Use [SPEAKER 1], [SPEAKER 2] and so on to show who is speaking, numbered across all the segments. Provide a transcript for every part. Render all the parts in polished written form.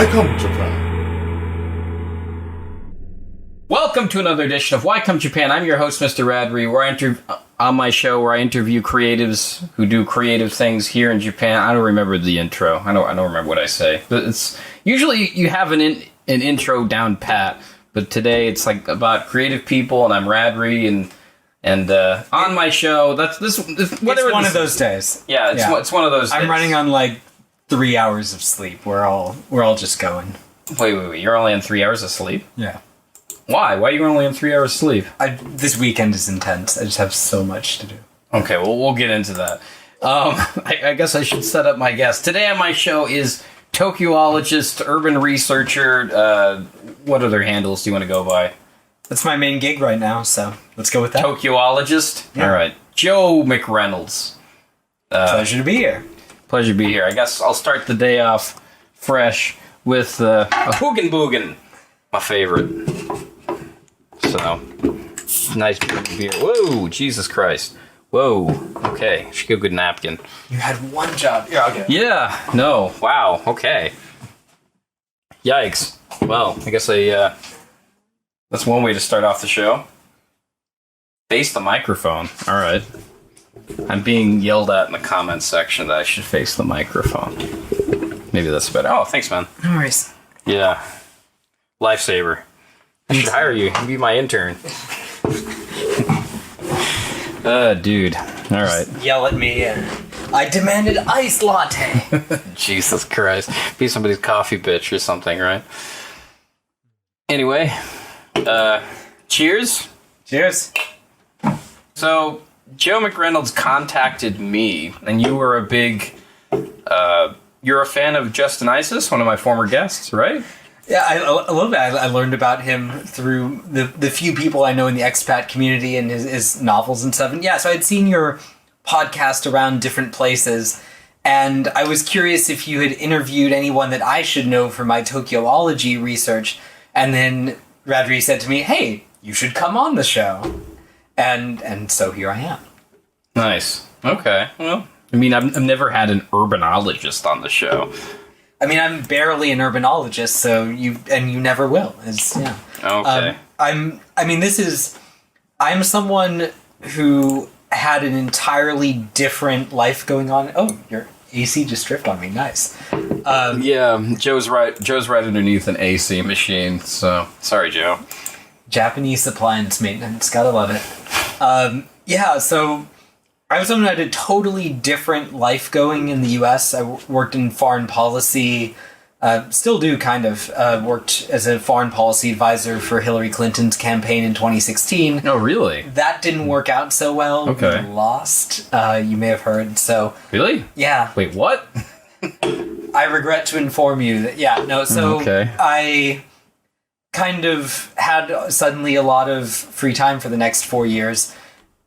[SPEAKER 1] Why Come Japan?
[SPEAKER 2] Welcome to another edition of Why Come Japan. I'm your host, Mr. Radrey, where on my show where I interview creatives who do creative things here in Japan. I don't remember the intro. I don't remember what I say. But it's usually you have an intro down pat, but today it's like about creative people, and I'm Radrey, and on my show, it's one
[SPEAKER 3] of those days.
[SPEAKER 2] Yeah, it's one of those days.
[SPEAKER 3] I'm running on like 3 hours of sleep. We're all just going.
[SPEAKER 2] Wait. You're only on 3 hours of sleep?
[SPEAKER 3] Yeah.
[SPEAKER 2] Why? Why are you only on 3 hours of sleep?
[SPEAKER 3] This weekend is intense. I just have so much to do.
[SPEAKER 2] Okay, well, we'll get into that. I guess I should set up my guest. Today on my show is Tokyoologist, urban researcher. What other handles do you want to go by?
[SPEAKER 3] That's my main gig right now, so let's go with that.
[SPEAKER 2] Tokyoologist?
[SPEAKER 3] Yeah.
[SPEAKER 2] All right. Joe McReynolds.
[SPEAKER 3] Pleasure to be here.
[SPEAKER 2] Pleasure to be here. I guess I'll start the day off fresh with a Hugin Boogan, my favorite. So, nice beer. Whoa, Jesus Christ. Whoa. Okay, should get a good napkin.
[SPEAKER 3] You had one job. Yeah, okay.
[SPEAKER 2] Yeah, no. Wow, okay. Yikes. Well, I guess that's one way to start off the show. Face the microphone. All right. I'm being yelled at in the comments section that I should face the microphone. Maybe that's better. Oh, thanks, man.
[SPEAKER 3] No worries.
[SPEAKER 2] Yeah. Lifesaver. I should hire you. You be my intern. Dude. All right.
[SPEAKER 3] Just yell at me. I demanded iced latte.
[SPEAKER 2] Jesus Christ. Be somebody's coffee bitch or something, right? Anyway. Cheers.
[SPEAKER 3] Cheers.
[SPEAKER 2] So, Joe McReynolds contacted me, and you were you're a fan of Justin Isis, one of my former guests, right?
[SPEAKER 3] Yeah, a little bit. I learned about him through the few people I know in the expat community and his novels and stuff. And yeah, so I'd seen your podcast around different places, and I was curious if you had interviewed anyone that I should know for my Tokyoology research. And then Radrey said to me, "Hey, you should come on the show." And so here I am.
[SPEAKER 2] Nice. Okay. Well, I mean, I've never had an urbanologist on the show.
[SPEAKER 3] I mean, I'm barely an urbanologist, so you never will. Yeah.
[SPEAKER 2] Okay.
[SPEAKER 3] I'm someone who had an entirely different life going on. Oh, your AC just tripped on me. Nice.
[SPEAKER 2] Yeah, Joe's right underneath an AC machine. So sorry, Joe.
[SPEAKER 3] Japanese appliance maintenance, gotta love it. Yeah, so I was someone who had a totally different life going in the U.S. I worked in foreign policy, still do kind of. Worked as a foreign policy advisor for Hillary Clinton's campaign in 2016.
[SPEAKER 2] Oh, really?
[SPEAKER 3] That didn't work out so well.
[SPEAKER 2] Okay.
[SPEAKER 3] We lost, you may have heard, so...
[SPEAKER 2] Really?
[SPEAKER 3] Yeah.
[SPEAKER 2] Wait, what?
[SPEAKER 3] I regret to inform you that, yeah, no, so
[SPEAKER 2] okay.
[SPEAKER 3] I kind of had suddenly a lot of free time for the next 4 years,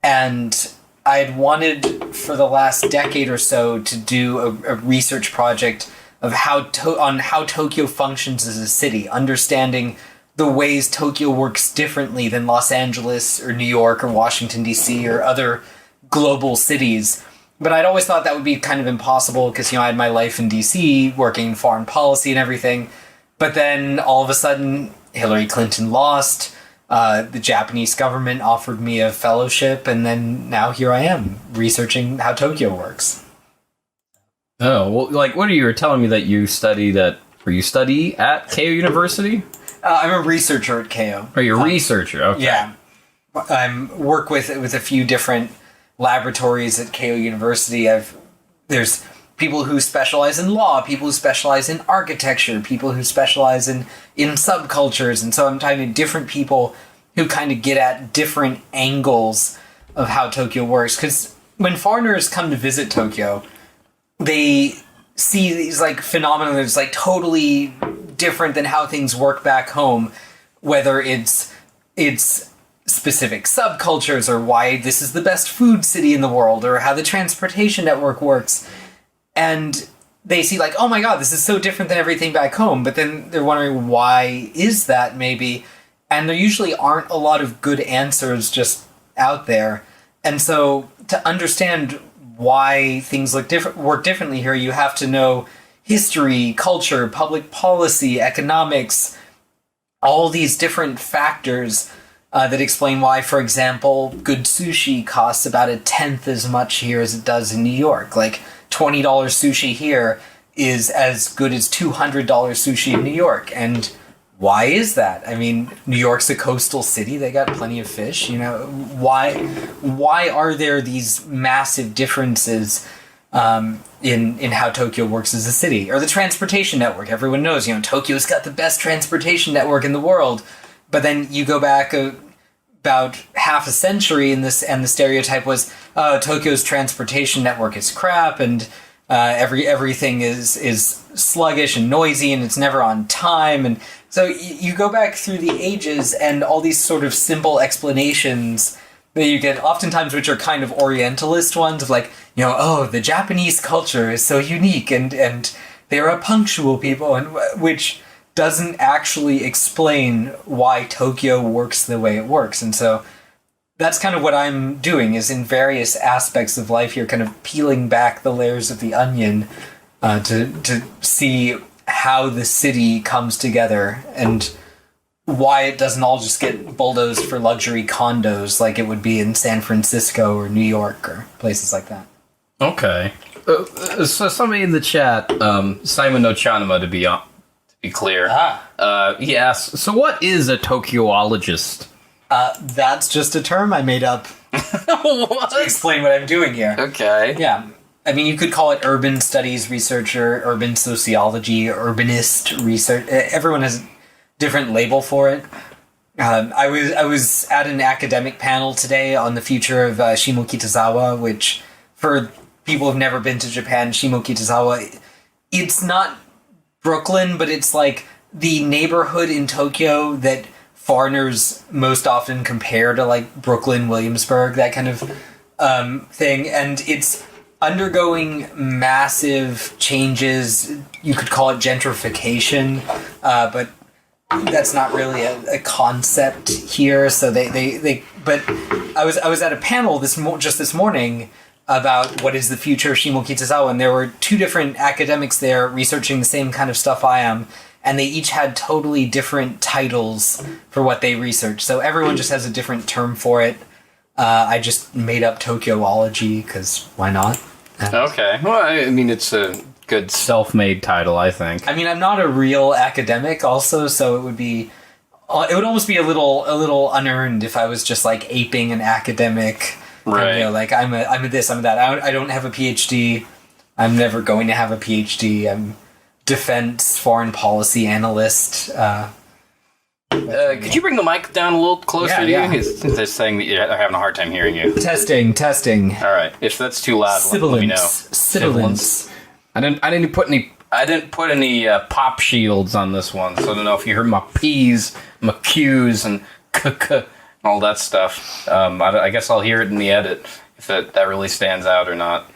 [SPEAKER 3] and I had wanted for the last decade or so to do a research project of how Tokyo functions as a city, understanding the ways Tokyo works differently than Los Angeles or New York or Washington, D.C. or other global cities. But I'd always thought that would be kind of impossible because, I had my life in D.C. working in foreign policy and everything. But then all of a sudden, Hillary Clinton lost. The Japanese government offered me a fellowship, and then now here I am, researching how Tokyo works.
[SPEAKER 2] Oh, well, like, what are you telling me that you study at Keio University?
[SPEAKER 3] I'm a researcher at Keio.
[SPEAKER 2] Oh, you're a researcher, okay.
[SPEAKER 3] Yeah. I work with a few different laboratories at Keio University. There's people who specialize in law, people who specialize in architecture, people who specialize in subcultures, and so I'm talking to different people who kind of get at different angles of how Tokyo works. Because when foreigners come to visit Tokyo, they see these like phenomena that's like totally different than how things work back home, whether it's specific subcultures or why this is the best food city in the world or how the transportation network works. And they see like, oh my god, this is so different than everything back home. But then they're wondering, why is that maybe? And there usually aren't a lot of good answers just out there. And so to understand why things work differently here, you have to know history, culture, public policy, economics, all these different factors that explain why, for example, good sushi costs about a tenth as much here as it does in New York. Like, $20 sushi here is as good as $200 sushi in New York. And why is that? I mean, New York's a coastal city. They got plenty of fish. You know, why are there these massive differences in how Tokyo works as a city? Or the transportation network. Everyone knows, you know, Tokyo's got the best transportation network in the world. But then you go back about half a century, and the stereotype was, Tokyo's transportation network is crap, and everything is sluggish and noisy, and it's never on time. And so you go back through the ages, and all these sort of simple explanations that you get, oftentimes which are kind of Orientalist ones, of like, you know, oh, the Japanese culture is so unique, and they're a punctual people, and which doesn't actually explain why Tokyo works the way it works. And so that's kind of what I'm doing, is in various aspects of life here, kind of peeling back the layers of the onion to see how the city comes together and why it doesn't all just get bulldozed for luxury condos like it would be in San Francisco or New York or places like that.
[SPEAKER 2] Okay. So somebody in the chat, Simon Ochanama to be clear. He asks, so what is a Tokyoologist?
[SPEAKER 3] That's just a term I made up to explain what I'm doing here.
[SPEAKER 2] Okay.
[SPEAKER 3] Yeah. I mean, you could call it urban studies researcher, urban sociology, urbanist research. Everyone has a different label for it. I was at an academic panel today on the future of Shimokitazawa, which, for people who've never been to Japan, Shimokitazawa, it's not Brooklyn, but it's like the neighborhood in Tokyo that foreigners most often compare to, like, Brooklyn, Williamsburg, that kind of thing. And it's undergoing massive changes. You could call it gentrification, but that's not really a concept here. So but I was at a panel just this morning about what is the future of Shimokitazawa, and there were two different academics there researching the same kind of stuff I am, and they each had totally different titles for what they researched. So everyone just has a different term for it. I just made up Tokyoology, because why not?
[SPEAKER 2] Okay. Well, I mean, it's a good self-made title, I think. I
[SPEAKER 3] mean, I'm not a real academic also, so it would almost be a little unearned if I was just, like, aping an academic.
[SPEAKER 2] Right.
[SPEAKER 3] You know, like, I'm a this, I'm a that. I don't have a PhD. I'm never going to have a PhD. I'm defense foreign policy analyst.
[SPEAKER 2] Could you bring the mic down a little closer to you?
[SPEAKER 3] Yeah.
[SPEAKER 2] They're saying that you're having a hard time hearing you.
[SPEAKER 3] Testing.
[SPEAKER 2] All right. If that's too loud, let me know.
[SPEAKER 3] Sibilance.
[SPEAKER 2] I didn't put any pop shields on this one, so I don't know if you heard my P's, my Q's, and all that stuff. I guess I'll hear it in the edit if that really stands out or not.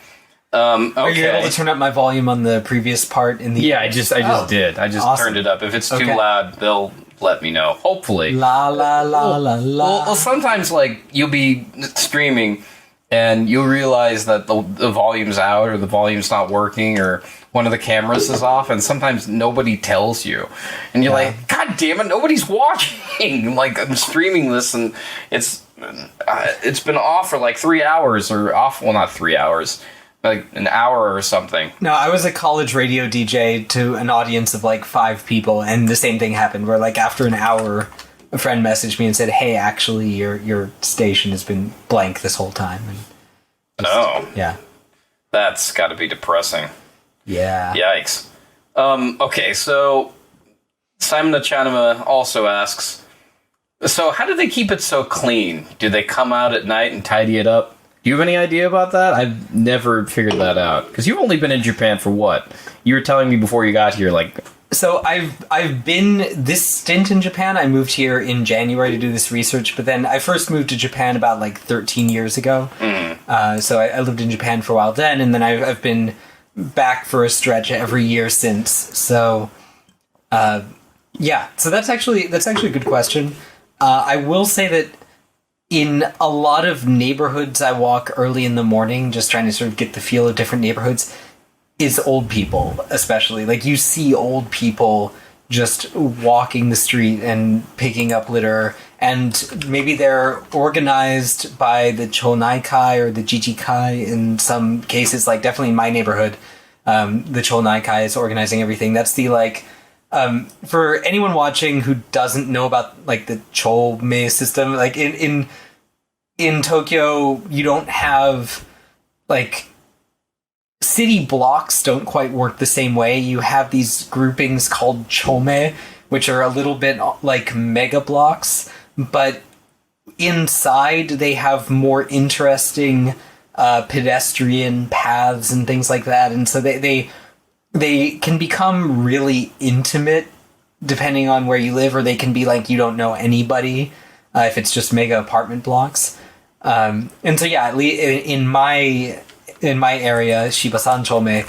[SPEAKER 2] Okay.
[SPEAKER 3] Are you able to turn up my volume on the previous part in the?
[SPEAKER 2] Yeah, I just did. I just
[SPEAKER 3] awesome.
[SPEAKER 2] turned it up. If it's too loud, they'll let me know. Hopefully.
[SPEAKER 3] La la la la la.
[SPEAKER 2] Well, sometimes, like, you'll be streaming and you'll realize that the volume's out or the volume's not working or one of the cameras is off, and sometimes nobody tells you. And you're like, God damn it, nobody's watching. Like, I'm streaming this and it's been off for like 3 hours or off, well, not 3 hours, like an hour or something.
[SPEAKER 3] No, I was a college radio DJ to an audience of like 5 people, and the same thing happened where, like, after an hour, a friend messaged me and said, hey, actually, your station has been blank this whole time. And yeah.
[SPEAKER 2] That's got to be depressing.
[SPEAKER 3] Yeah.
[SPEAKER 2] Yikes. Okay, so Simon Ochanama also asks, so how do they keep it so clean? Do they come out at night and tidy it up? Do you have any idea about that? I've never figured that out. Because you've only been in Japan for what? You were telling me before you got here, like...
[SPEAKER 3] So I've been this stint in Japan. I moved here in January to do this research, but then I first moved to Japan about like 13 years ago. So I lived in Japan for a while then, and then I've been back for a stretch every year since. So, yeah. So that's actually a good question. I will say that in a lot of neighborhoods I walk early in the morning, just trying to sort of get the feel of different neighborhoods, is old people, especially. Like, you see old people just walking the street and picking up litter, and maybe they're organized by the Chonaikai or the Jijikai in some cases. Like, definitely in my neighborhood, the Chonaikai is organizing everything. That's the, like, for anyone watching who doesn't know about, like, the Chome system, like, in Tokyo, you don't have, like, city blocks don't quite work the same way. You have these groupings called chome, which are a little bit like mega blocks, but inside they have more interesting pedestrian paths and things like that. And so they can become really intimate depending on where you live, or they can be like you don't know anybody if it's just mega apartment blocks. And so, yeah, in my area, Shibasan Chome,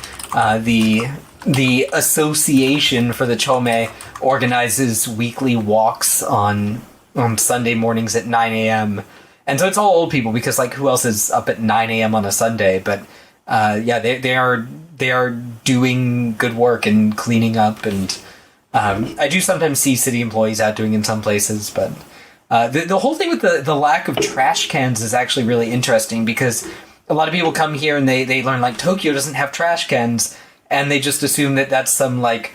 [SPEAKER 3] the association for the Chome organizes weekly walks on Sunday mornings at 9 a.m. And so it's all old people, because, like, who else is up at 9 a.m. on a Sunday? But yeah, they are doing good work and cleaning up, and I do sometimes see city employees out doing in some places, but the whole thing with the lack of trash cans is actually really interesting, because a lot of people come here and they learn, like, Tokyo doesn't have trash cans, and they just assume that that's some, like,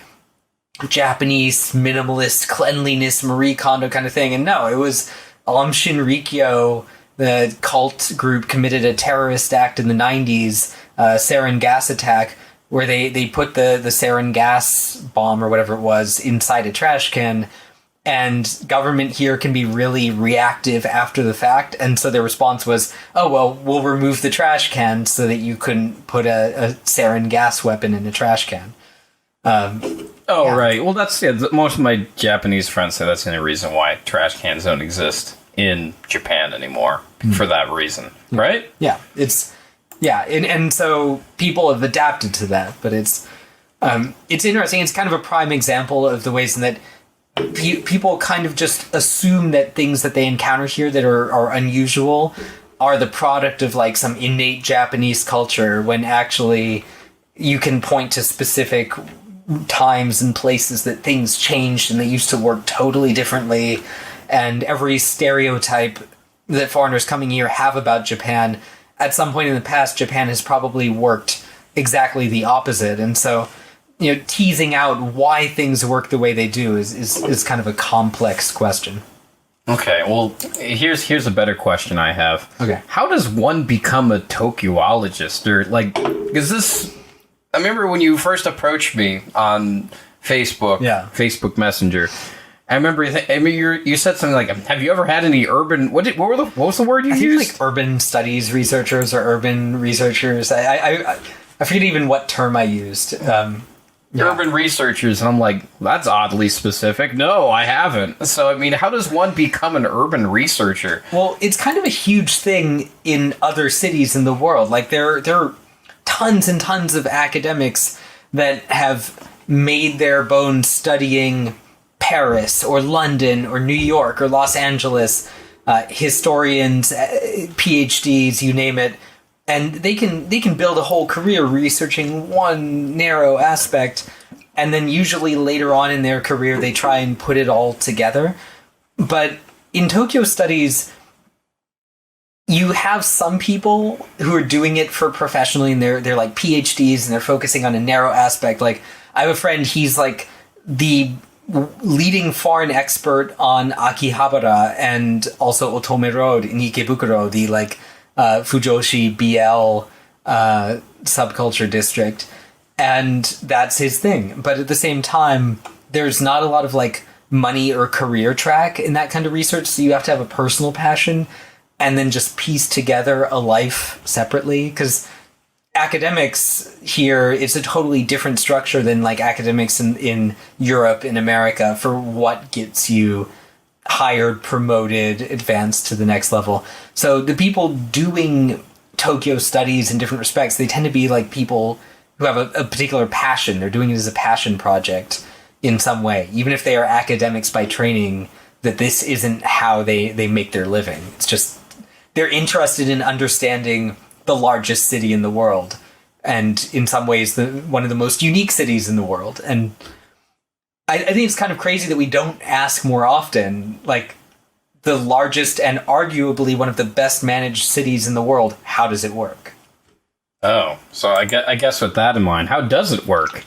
[SPEAKER 3] Japanese minimalist cleanliness Marie Kondo kind of thing. And no, it was Aum Shinrikyo, the cult group, committed a terrorist act in the 90s, sarin gas attack, where they put the sarin gas bomb or whatever it was inside a trash can. And government here can be really reactive after the fact. And so their response was, oh, well, we'll remove the trash can so that you couldn't put a sarin gas weapon in a trash can. Yeah.
[SPEAKER 2] Right. Well, that's, yeah, most of my Japanese friends say that's the only reason why trash cans don't exist in Japan anymore, for that reason. Right?
[SPEAKER 3] Yeah. And so people have adapted to that, but it's interesting. It's kind of a prime example of the ways in that people kind of just assume that things that they encounter here that are unusual are the product of, like, some innate Japanese culture, when actually you can point to specific times and places that things changed and they used to work totally differently. And every stereotype that foreigners coming here have about Japan, at some point in the past, Japan has probably worked exactly the opposite. And so, you know, teasing out why things work the way they do is kind of a complex question.
[SPEAKER 2] Okay, well, here's a better question I have.
[SPEAKER 3] Okay.
[SPEAKER 2] How does one become a Tokyoologist? Or, like, is this... I remember when you first approached me on Facebook, Facebook Messenger, I remember you said something like, have you ever had any urban... What was the word you used?
[SPEAKER 3] Like urban studies researchers or urban researchers. I forget even what term I used.
[SPEAKER 2] Urban researchers, and I'm like, that's oddly specific. No, I haven't. So, I mean, how does one become an urban researcher?
[SPEAKER 3] Well, it's kind of a huge thing in other cities in the world. Like, there are tons and tons of academics that have made their bones studying Paris or London or New York or Los Angeles, historians, PhDs, you name it. And they can build a whole career researching one narrow aspect, and then usually later on in their career they try and put it all together. But in Tokyo studies, you have some people who are doing it for professionally, and they're like PhDs, and they're focusing on a narrow aspect. Like, I have a friend, he's like the leading foreign expert on Akihabara and also Otome Road in Ikebukuro, the, like, Fujoshi BL subculture district, and that's his thing. But at the same time, there's not a lot of, like, money or career track in that kind of research, so you have to have a personal passion and then just piece together a life separately. Because academics here, it's a totally different structure than, like, academics in Europe, in America, for what gets you hired, promoted, advanced to the next level. So the people doing Tokyo studies in different respects, they tend to be like people who have a particular passion. They're doing it as a passion project in some way, even if they are academics by training, that this isn't how they make their living. It's just they're interested in understanding the largest city in the world, and in some ways one of the most unique cities in the world. And I think it's kind of crazy that we don't ask more often, like, the largest and arguably one of the best managed cities in the world, how does it work?
[SPEAKER 2] Oh, so I guess with that in mind, how does it work?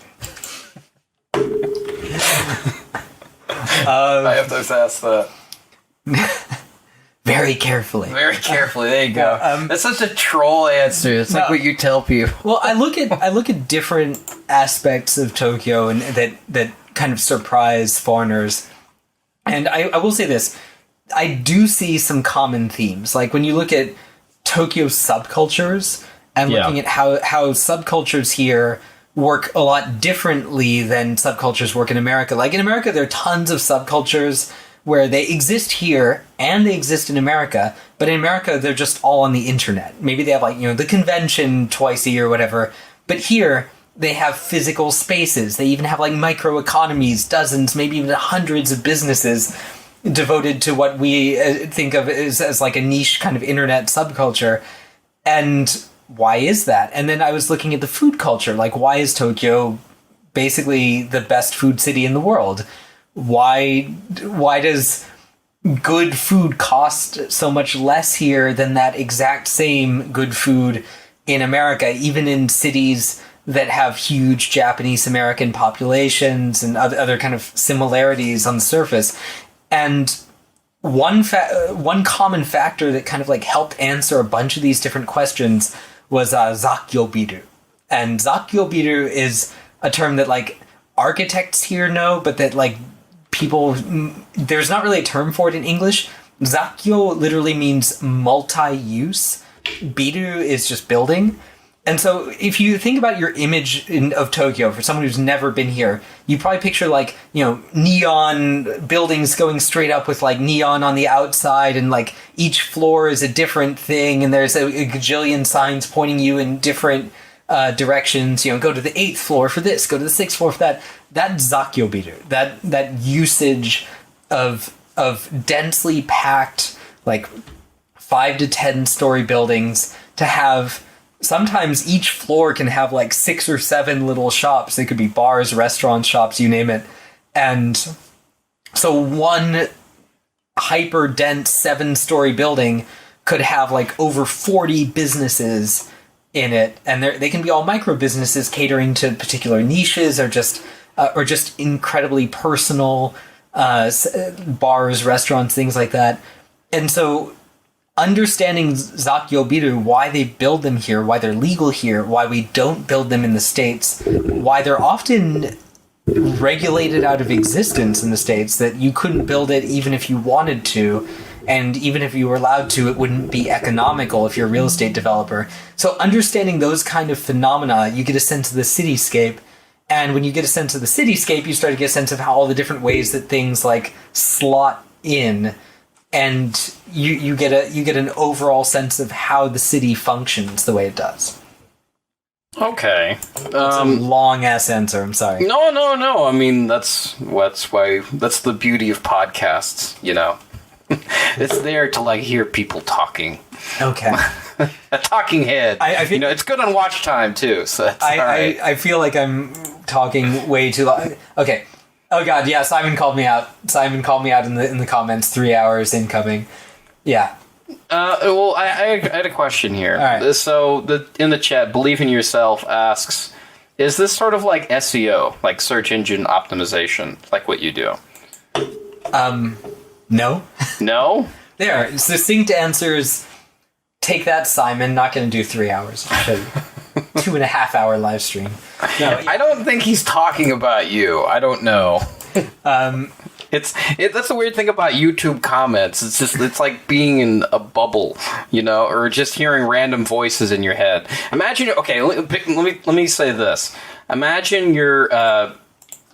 [SPEAKER 2] I have to ask that.
[SPEAKER 3] Very carefully.
[SPEAKER 2] Very carefully. There you go. That's such a troll answer. It's like what you tell people.
[SPEAKER 3] Well, I look at different aspects of Tokyo and that kind of surprise foreigners. And I will say this. I do see some common themes. Like when you look at Tokyo subcultures and looking at how subcultures here work a lot differently than subcultures work in America. Like in America, there are tons of subcultures where they exist here and they exist in America, but in America, they're just all on the internet. Maybe they have the convention twice a year or whatever, but here they have physical spaces. They even have microeconomies, dozens, maybe even hundreds of businesses devoted to what we think of as a niche kind of internet subculture. And why is that? And then I was looking at the food culture. Why is Tokyo basically the best food city in the world? Why does good food cost so much less here than that exact same good food in America, even in cities that have huge Japanese American populations and other kind of similarities on the surface? And one common factor that kind of helped answer a bunch of these different questions was zakyobiru. And zakyobiru is a term that architects here know, but that people, there's not really a term for it in English. Zakyo literally means multi-use. Biru is just building. And so if you think about your image of Tokyo, for someone who's never been here, you probably picture neon buildings going straight up with neon on the outside, and each floor is a different thing, and there's a gajillion signs pointing you in different directions. Go to the 8th floor for this, go to the 6th floor for that. That's zakyobiru. That usage of densely packed 5 to 10 story buildings to have. Sometimes each floor can have 6 or 7 little shops. They could be bars, restaurants, shops, you name it. And so one hyper dense 7-story building could have over 40 businesses in it, and they can be all micro businesses catering to particular niches or just incredibly personal bars, restaurants, things like that. And so understanding zakyobiru, why they build them here, why they're legal here, why we don't build them in the States, why they're often regulated out of existence in the States, that you couldn't build it even if you wanted to, and even if you were allowed to, it wouldn't be economical if you're a real estate developer. So understanding those kind of phenomena, you get a sense of the cityscape, and when you get a sense of the cityscape, you start to get a sense of how all the different ways that things slot in. And you get an overall sense of how the city functions the way it does.
[SPEAKER 2] Okay,
[SPEAKER 3] it's a long ass answer. I'm sorry.
[SPEAKER 2] No. I mean that's the beauty of podcasts. It's there to hear people talking.
[SPEAKER 3] Okay.
[SPEAKER 2] A talking head.
[SPEAKER 3] I feel,
[SPEAKER 2] it's good on watch time too. So that's all right.
[SPEAKER 3] I feel like I'm talking way too long. Okay. Oh God, yeah. Simon called me out. In the comments. 3 hours incoming. Yeah.
[SPEAKER 2] Well, I had a question here.
[SPEAKER 3] All right.
[SPEAKER 2] So in the chat, Believe in Yourself asks, is this sort of like SEO, like search engine optimization, like what you do?
[SPEAKER 3] No.
[SPEAKER 2] No?
[SPEAKER 3] There. Succinct answers. Take that, Simon. Not going to do 3 hours. I'll show you. 2.5 hour live stream. No,
[SPEAKER 2] I don't think he's talking about you. I don't know. That's the weird thing about YouTube comments. It's like being in a bubble, or just hearing random voices in your head. Imagine, okay, let me say this. Imagine you're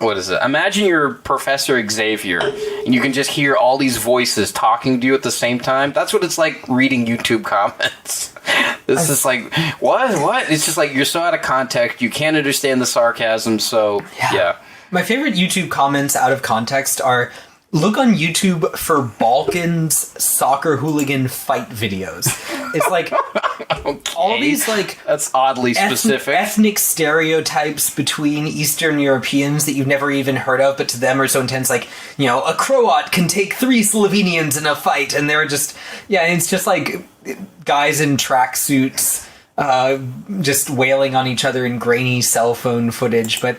[SPEAKER 2] Imagine you're Professor Xavier, and you can just hear all these voices talking to you at the same time. That's what it's like reading YouTube comments. This is like, what? It's just like you're so out of context, you can't understand the sarcasm, so, yeah.
[SPEAKER 3] My favorite YouTube comments out of context are look on YouTube for Balkans soccer hooligan fight videos. It's like all these like
[SPEAKER 2] that's oddly specific
[SPEAKER 3] ethnic stereotypes between Eastern Europeans that you've never even heard of, but to them are so intense. Like, you know, a Croat can take 3 Slovenians in a fight, and they're just it's just like guys in tracksuits just wailing on each other in grainy cell phone footage, but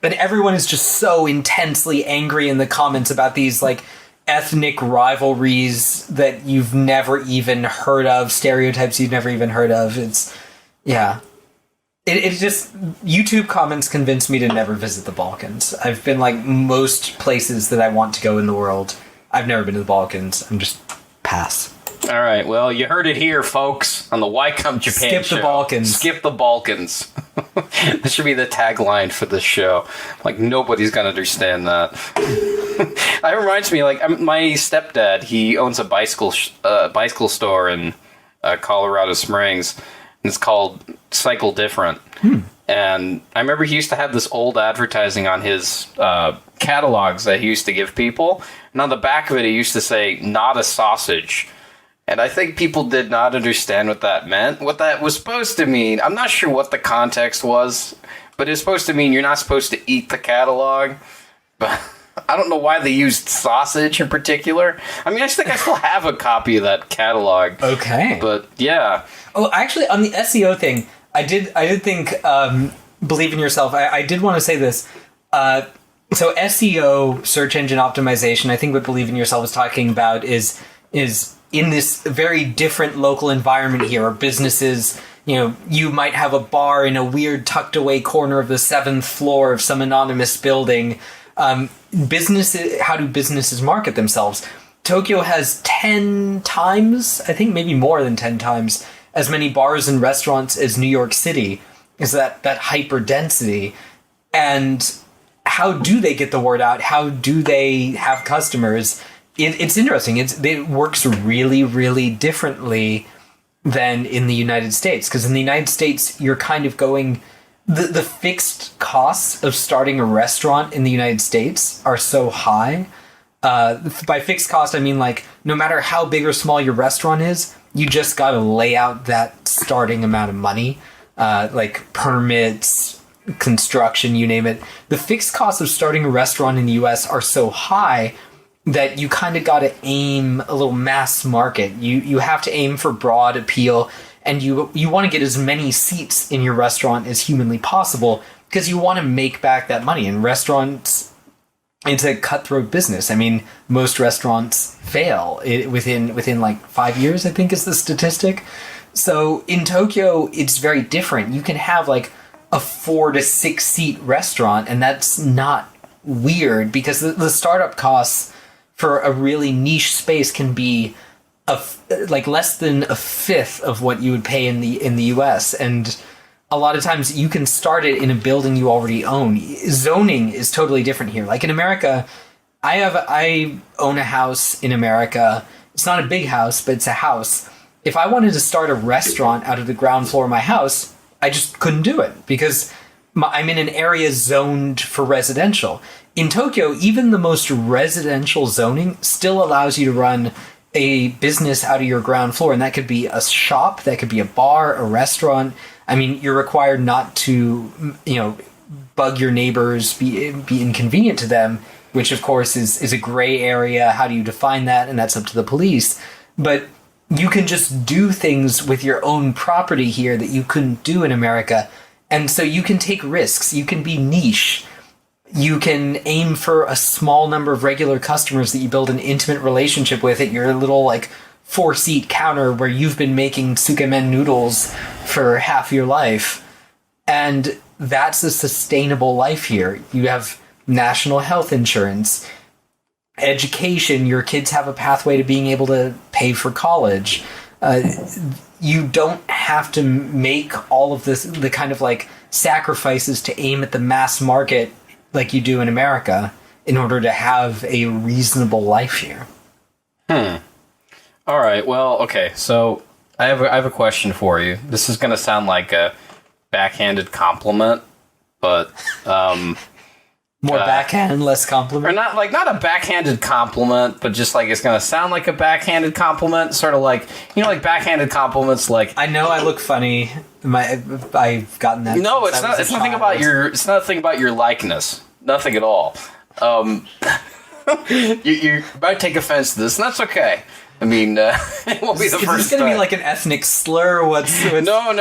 [SPEAKER 3] everyone is just so intensely angry in the comments about these like ethnic rivalries that you've never even heard of, stereotypes you've never even heard of. It's just YouTube comments convinced me to never visit the Balkans. I've been like most places that I want to go in the world. I've never been to the Balkans. I'm just pass.
[SPEAKER 2] All right, well, you heard it here, folks, on the Why Come Japan show.
[SPEAKER 3] Skip the Balkans.
[SPEAKER 2] Skip the Balkans. This should be the tagline for this show. Like, nobody's going to understand that. That reminds me, like, my stepdad, he owns a bicycle store in Colorado Springs, and it's called Cycle Different. And I remember he used to have this old advertising on his catalogs that he used to give people, and on the back of it, he used to say, "Not a sausage." And I think people did not understand what that meant. What that was supposed to mean, I'm not sure what the context was, but it's supposed to mean you're not supposed to eat the catalog. But I don't know why they used sausage in particular. I mean, I think I still have a copy of that catalog.
[SPEAKER 3] Okay.
[SPEAKER 2] But, yeah.
[SPEAKER 3] Oh, actually, on the SEO thing, I did think, believe in yourself, I did want to say this. So SEO, search engine optimization, I think what Believe in Yourself is talking about is in this very different local environment here, where businesses, you know, you might have a bar in a weird tucked away corner of the 7th floor of some anonymous building. Businesses, how do businesses market themselves? Tokyo has 10 times, I think maybe more than 10 times, as many bars and restaurants as New York City. Is that hyper density? And how do they get the word out? How do they have customers? It's interesting. It works really, really differently than in the United States. Because in the United States, you're kind of going... The fixed costs of starting a restaurant in the United States are so high. By fixed cost, I mean, like, no matter how big or small your restaurant is, you just got to lay out that starting amount of money. Like permits, construction, you name it. The fixed costs of starting a restaurant in the U.S. are so high that you kind of got to aim a little mass market. You have to aim for broad appeal, and you want to get as many seats in your restaurant as humanly possible because you want to make back that money. And restaurants, it's a cutthroat business. I mean, most restaurants fail within like 5 years, I think is the statistic. So in Tokyo, it's very different. You can have like a 4 to 6 seat restaurant, and that's not weird because the startup costs for a really niche space can be like less than a fifth of what you would pay in the US. And a lot of times you can start it in a building you already own. Zoning is totally different here. Like in America, I own a house in America. It's not a big house, but it's a house. If I wanted to start a restaurant out of the ground floor of my house, I just couldn't do it because I'm in an area zoned for residential. In Tokyo, even the most residential zoning still allows you to run a business out of your ground floor, and that could be a shop, that could be a bar, a restaurant. I mean, you're required not to, bug your neighbors, be inconvenient to them, which of course is a gray area. How do you define that? And that's up to the police. But you can just do things with your own property here that you couldn't do in America. And so you can take risks. You can be niche. You can aim for a small number of regular customers that you build an intimate relationship with at your little, 4-seat counter where you've been making tsukemen noodles for half your life. And that's a sustainable life here. You have national health insurance, education. Your kids have a pathway to being able to pay for college. You don't have to make all of the kind of sacrifices to aim at the mass market like you do in America in order to have a reasonable life here.
[SPEAKER 2] All right. Well, okay. So I have a question for you. This is going to sound like a backhanded compliment, but
[SPEAKER 3] More backhand, less
[SPEAKER 2] or
[SPEAKER 3] compliment.
[SPEAKER 2] not a backhanded compliment, but just like it's going to sound like a backhanded compliment, sort of like, like backhanded compliments, like
[SPEAKER 3] I know I look funny. I've gotten that.
[SPEAKER 2] no, it's not. It's nothing about your. It's nothing about your likeness. Nothing at all. You might take offense to this, and that's okay. I mean, it won't be the first time. Is this going to
[SPEAKER 3] be like an ethnic slur? What's
[SPEAKER 2] No.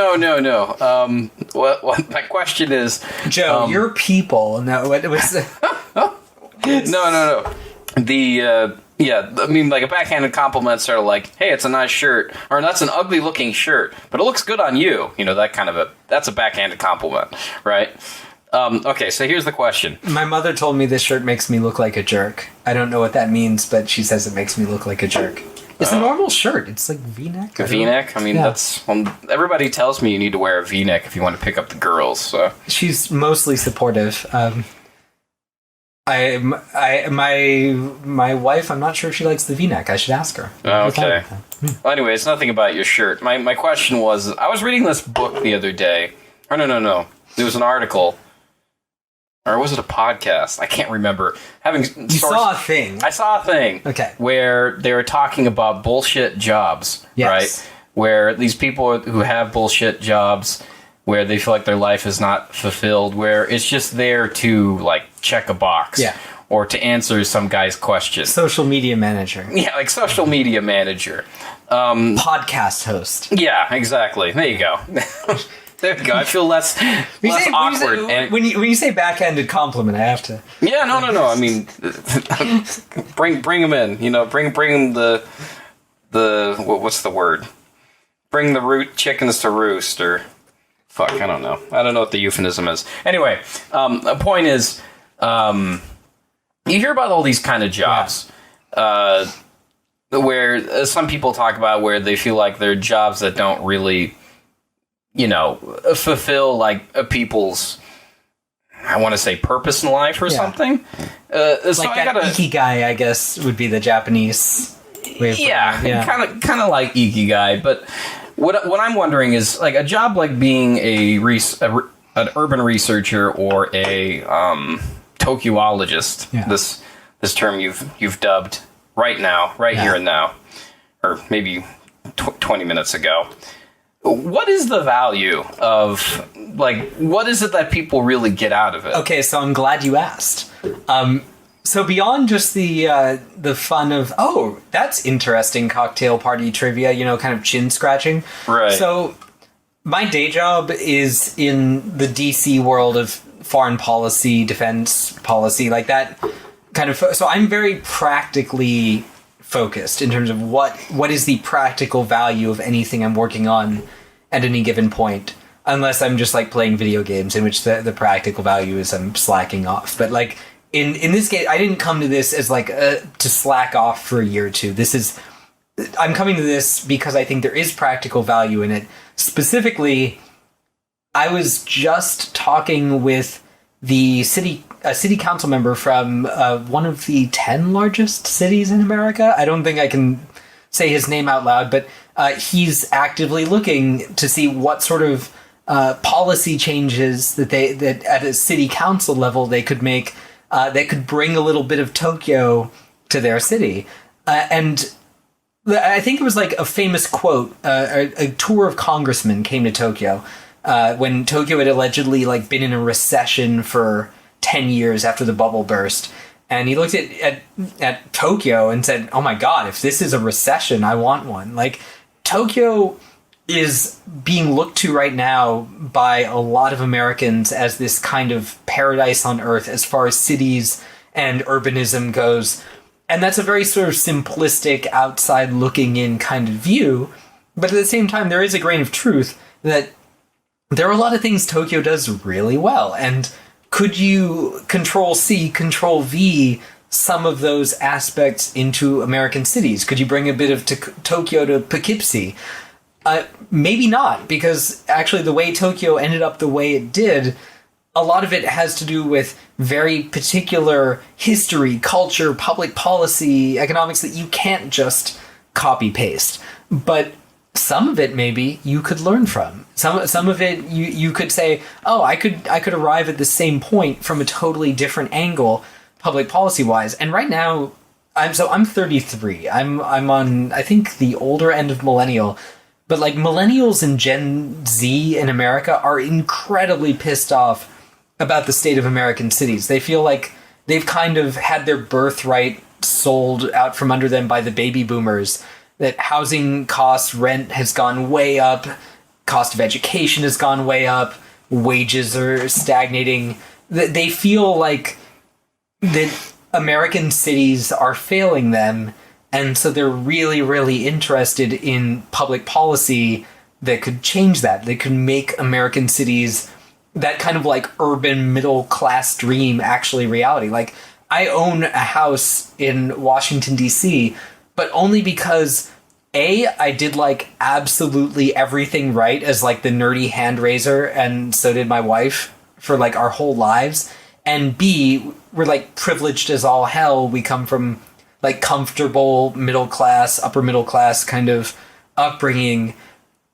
[SPEAKER 2] What my question is,
[SPEAKER 3] Joe, your people. No, what was
[SPEAKER 2] No. I mean, like a backhanded compliment, sort of like, "Hey, it's a nice shirt," or "That's an ugly looking shirt, but it looks good on you." That kind of that's a backhanded compliment, right? Okay, so here's the question.
[SPEAKER 3] My mother told me this shirt makes me look like a jerk. I don't know what that means, but she says it makes me look like a jerk. It's a normal shirt. It's like V-neck.
[SPEAKER 2] A V-neck? I mean, that's... everybody tells me you need to wear a V-neck if you want to pick up the girls, so...
[SPEAKER 3] She's mostly supportive. My wife, I'm not sure if she likes the V-neck. I should ask her.
[SPEAKER 2] Okay. Well, anyway, it's nothing about your shirt. My question was, I was reading this book the other day. Oh, no. There was an article... Or was it a podcast? I can't remember.
[SPEAKER 3] You saw a thing.
[SPEAKER 2] I saw a thing.
[SPEAKER 3] Okay.
[SPEAKER 2] Where they were talking about bullshit jobs, right? Where these people who have bullshit jobs, where they feel like their life is not fulfilled, where it's just there to, like, check a box.
[SPEAKER 3] Yeah.
[SPEAKER 2] Or to answer some guy's question.
[SPEAKER 3] Social media manager.
[SPEAKER 2] Yeah, like social media manager.
[SPEAKER 3] Podcast host.
[SPEAKER 2] Yeah, exactly. There you go. There you go. I feel less awkward.
[SPEAKER 3] When you say backhanded compliment, I have to.
[SPEAKER 2] Yeah, no. I mean, bring them in. Bring them the what's the word? Bring the chickens to roost, or fuck, I don't know. I don't know what the euphemism is. Anyway, the point is, you hear about all these kind of jobs, where some people talk about where they feel like they're jobs that don't really, fulfill like people's, I want to say, purpose in life or something. So
[SPEAKER 3] like that ikigai, I guess, would be the Japanese way of
[SPEAKER 2] kind of like ikigai. But what I'm wondering is, like, a job like being an urban researcher or a Tokyoologist. Yeah. This term you've dubbed here and now, or maybe 20 minutes ago. What is the value of, like, what is it that people really get out of it?
[SPEAKER 3] Okay, so I'm glad you asked. So beyond just the fun of, oh, that's interesting cocktail party trivia, kind of chin scratching.
[SPEAKER 2] Right.
[SPEAKER 3] So my day job is in the DC world of foreign policy, defense policy, like that kind of. So I'm very practically focused in terms of what is the practical value of anything I'm working on at any given point, unless I'm just like playing video games, in which the practical value is I'm slacking off. But like in this case, I didn't come to this as like to slack off for a year or two. I'm coming to this because I think there is practical value in it. Specifically, I was just talking with a city council member from one of the 10 largest cities in America. I don't think I can say his name out loud, but he's actively looking to see what sort of policy changes that at a city council level they could make that could bring a little bit of Tokyo to their city. And I think it was like a famous quote. A tour of congressmen came to Tokyo when Tokyo had allegedly like been in a recession for 10 years after the bubble burst. And he looked at Tokyo and said, oh my God, if this is a recession, I want one. Like, Tokyo is being looked to right now by a lot of Americans as this kind of paradise on earth as far as cities and urbanism goes. And that's a very sort of simplistic, outside looking in kind of view. But at the same time, there is a grain of truth that there are a lot of things Tokyo does really well. And could you Control-C, Control-V some of those aspects into American cities? Could you bring a bit of Tokyo to Poughkeepsie? Maybe not, because actually the way Tokyo ended up the way it did, a lot of it has to do with very particular history, culture, public policy, economics that you can't just copy-paste. But some of it maybe you could learn from. Some of it you could say, oh, I could arrive at the same point from a totally different angle, public policy wise. And right now, I'm 33. I'm on, I think, the older end of millennial. But like millennials and Gen Z in America are incredibly pissed off about the state of American cities. They feel like they've kind of had their birthright sold out from under them by the baby boomers, that housing costs, rent has gone way up, cost of education has gone way up, wages are stagnating. They feel like that American cities are failing them, and so they're really, really interested in public policy that could change that. They could make American cities, that kind of like urban middle class dream, actually reality. Like, I own a house in Washington, D.C., but only because I did like absolutely everything right as like the nerdy hand raiser, and so did my wife for like our whole lives. And B, we're like privileged as all hell. We come from like comfortable middle class, upper middle class kind of upbringing.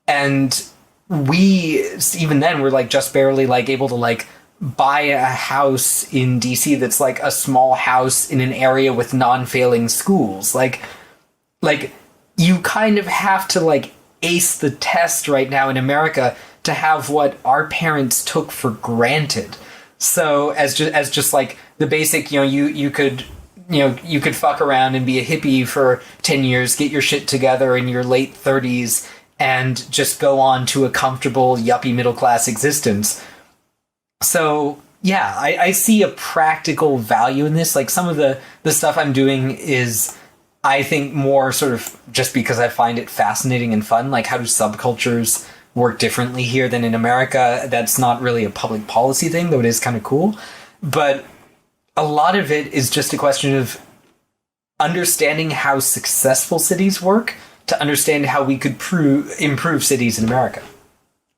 [SPEAKER 3] And we, even then, we're like just barely like able to like buy a house in DC that's like a small house in an area with non-failing schools. Like you kind of have to like ace the test right now in America to have what our parents took for granted. So as just like the basic, you could fuck around and be a hippie for 10 years, get your shit together in your late 30s, and just go on to a comfortable yuppie middle class existence. So yeah, I see a practical value in this. Like, some of the stuff I'm doing is, I think, more sort of just because I find it fascinating and fun. Like, how do subcultures work differently here than in America? That's not really a public policy thing, though it is kind of cool. But a lot of it is just a question of understanding how successful cities work to understand how we could improve cities in America.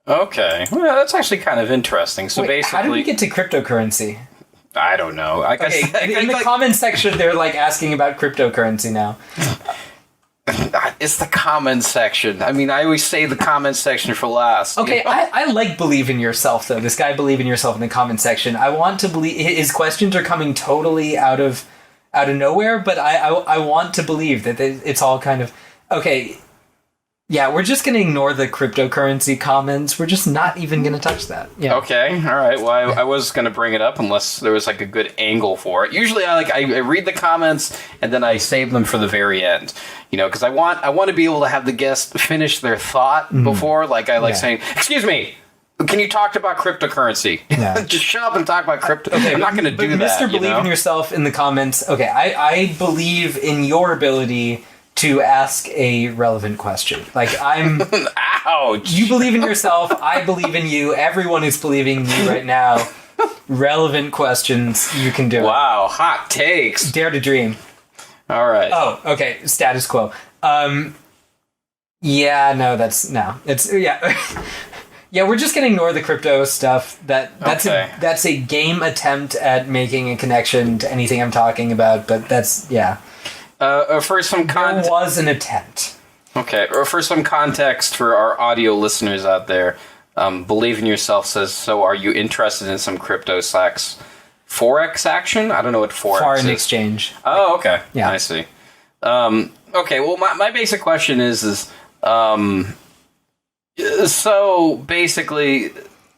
[SPEAKER 2] Okay. Well, that's actually kind of interesting. So basically,
[SPEAKER 3] how did we get to cryptocurrency?
[SPEAKER 2] I don't know.
[SPEAKER 3] In the comments section, they're like asking about cryptocurrency now.
[SPEAKER 2] It's the comments section. I mean, I always say the comments section for last.
[SPEAKER 3] Okay, I like believe in yourself, though. This guy believe in yourself in the comments section. I want to believe his questions are coming totally out of nowhere, but I want to believe that it's all kind of okay. Yeah, we're just going to ignore the cryptocurrency comments. We're just not even going to touch that. Yeah.
[SPEAKER 2] Okay, all right. Well, I was going to bring it up unless there was like a good angle for it. Usually, I read the comments and then I save them for the very end. Because I want to be able to have the guest finish their thought before. Like, I like saying, "Excuse me, can you talk about cryptocurrency?" Yeah. Just shut up and talk about crypto. Okay, I'm not going to do that.
[SPEAKER 3] Mr. Believe in yourself in the comments. Okay, I believe in your ability to ask a relevant question. Like, I'm...
[SPEAKER 2] Ouch!
[SPEAKER 3] You believe in yourself, I believe in you, everyone is believing in you right now. Relevant questions, you can do it.
[SPEAKER 2] Wow, hot takes.
[SPEAKER 3] Dare to dream.
[SPEAKER 2] All right.
[SPEAKER 3] Oh, okay, status quo. Yeah, no, that's... No. It's... Yeah. Yeah, we're just going to ignore the crypto stuff. That's a game attempt at making a connection to anything I'm talking about, but that's... Yeah.
[SPEAKER 2] For some
[SPEAKER 3] there was an attempt.
[SPEAKER 2] Okay, or for some context for our audio listeners out there, Believe in Yourself says, so are you interested in some crypto stocks? Forex action? I don't know what Forex
[SPEAKER 3] Foreign
[SPEAKER 2] is.
[SPEAKER 3] exchange.
[SPEAKER 2] Oh, okay.
[SPEAKER 3] Yeah.
[SPEAKER 2] I see. Okay, well, my basic question is so basically,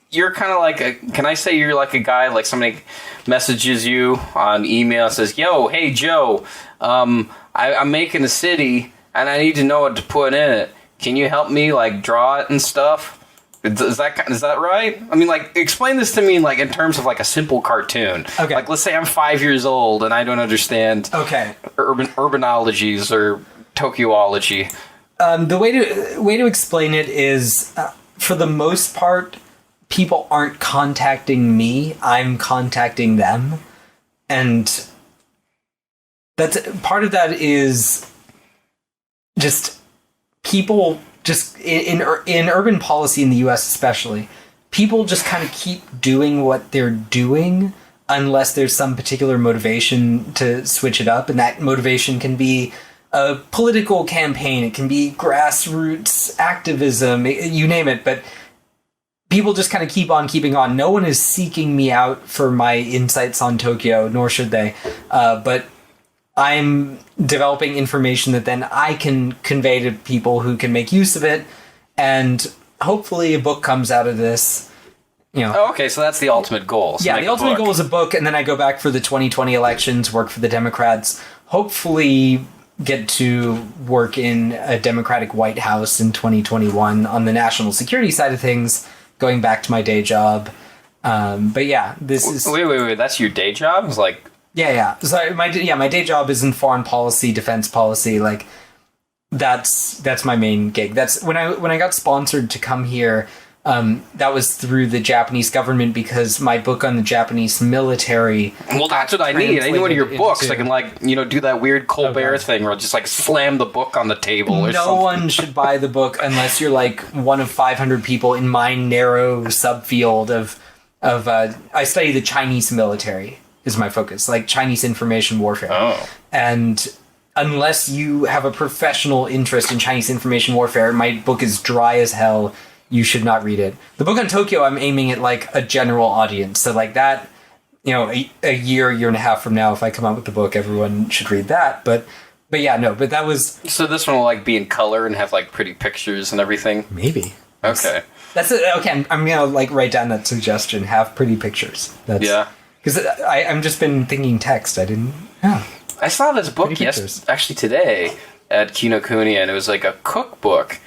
[SPEAKER 2] you're kind of like can I say you're like a guy, like somebody messages you on email and says, "Yo, hey, Joe, I'm making a city and I need to know what to put in it. Can you help me like draw it and stuff?" Is that right? I mean, like, explain this to me like in terms of like a simple cartoon. Okay. Like, let's say I'm 5 years old and I don't understand urbanologies or Tokyoology.
[SPEAKER 3] The way to explain it is, for the most part, people aren't contacting me. I'm contacting them, and that's part of that is just people just in urban policy in the U.S. especially, people just kind of keep doing what they're doing unless there's some particular motivation to switch it up, and that motivation can be a political campaign. It can be grassroots activism, you name it. But people just kind of keep on keeping on. No one is seeking me out for my insights on Tokyo, nor should they. But I'm developing information that then I can convey to people who can make use of it. And hopefully a book comes out of this.
[SPEAKER 2] Oh, okay, so that's the ultimate goal. So
[SPEAKER 3] yeah, the ultimate goal is a book, and then I go back for the 2020 elections, work for the Democrats, hopefully get to work in a Democratic White House in 2021 on the national security side of things, going back to my day job. But yeah, this is...
[SPEAKER 2] Wait, that's your day job? It's like...
[SPEAKER 3] Yeah. So my day job is in foreign policy, defense policy, like... That's my main gig. That's when I got sponsored to come here. That was through the Japanese government because my book on the Japanese military.
[SPEAKER 2] Well, that's what I need. I need one of your books. I can do that weird Colbert thing where I'll just slam the book on the table or something.
[SPEAKER 3] No one should buy the book unless you're one of 500 people in my narrow subfield of I study the Chinese military is my focus, like Chinese information warfare.
[SPEAKER 2] Oh. And
[SPEAKER 3] unless you have a professional interest in Chinese information warfare, my book is dry as hell. You should not read it. The book on Tokyo, I'm aiming at a general audience. So that, a year and a half from now, if I come out with the book, everyone should read that. But that was...
[SPEAKER 2] So this one will be in color and have pretty pictures and everything?
[SPEAKER 3] Maybe.
[SPEAKER 2] Okay.
[SPEAKER 3] That's it. Okay, I'm going to write down that suggestion. Have pretty pictures.
[SPEAKER 2] Yeah.
[SPEAKER 3] Because I'm just been thinking text. I didn't... Yeah.
[SPEAKER 2] I saw this book actually today at Kinokuniya, and it was a cookbook.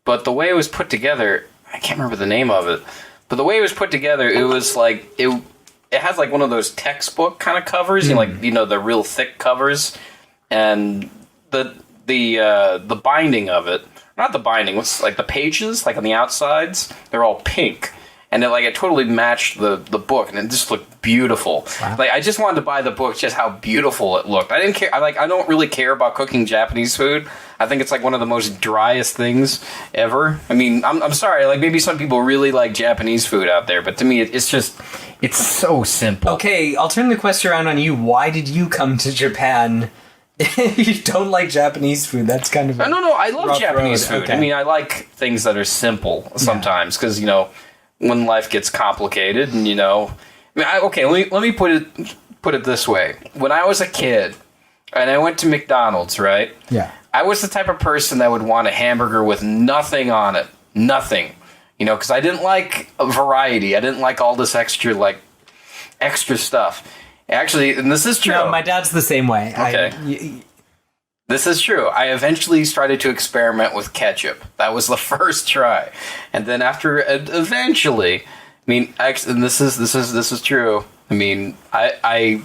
[SPEAKER 2] But the way it was put together, I can't remember the name of it. But the way it was put together, it was it has one of those textbook kind of covers, the real thick covers, and the binding of it, not the binding, what's the pages, on the outsides, they're all pink. And it totally matched the book, and it just looked beautiful. Wow. I just wanted to buy the book just how beautiful it looked. I didn't care. I don't really care about cooking Japanese food. I think it's one of the most driest things ever. I mean, I'm sorry. Maybe some people really like Japanese food out there, but to me, it's so simple.
[SPEAKER 3] Okay, I'll turn the question around on you. Why did you come to Japan? You don't like Japanese food. That's kind of
[SPEAKER 2] no. I love Japanese food.
[SPEAKER 3] Okay.
[SPEAKER 2] I mean, I like things that are simple sometimes because when life gets complicated, and let me put it this way. When I was a kid, and I went to McDonald's, right?
[SPEAKER 3] Yeah.
[SPEAKER 2] I was the type of person that would want a hamburger with nothing on it, nothing, because I didn't like a variety. I didn't like all this extra stuff. Actually, and this is true.
[SPEAKER 3] No, my dad's the same way.
[SPEAKER 2] Okay. This is true. I eventually started to experiment with ketchup. That was the first try, and then eventually, and this is true. I mean, I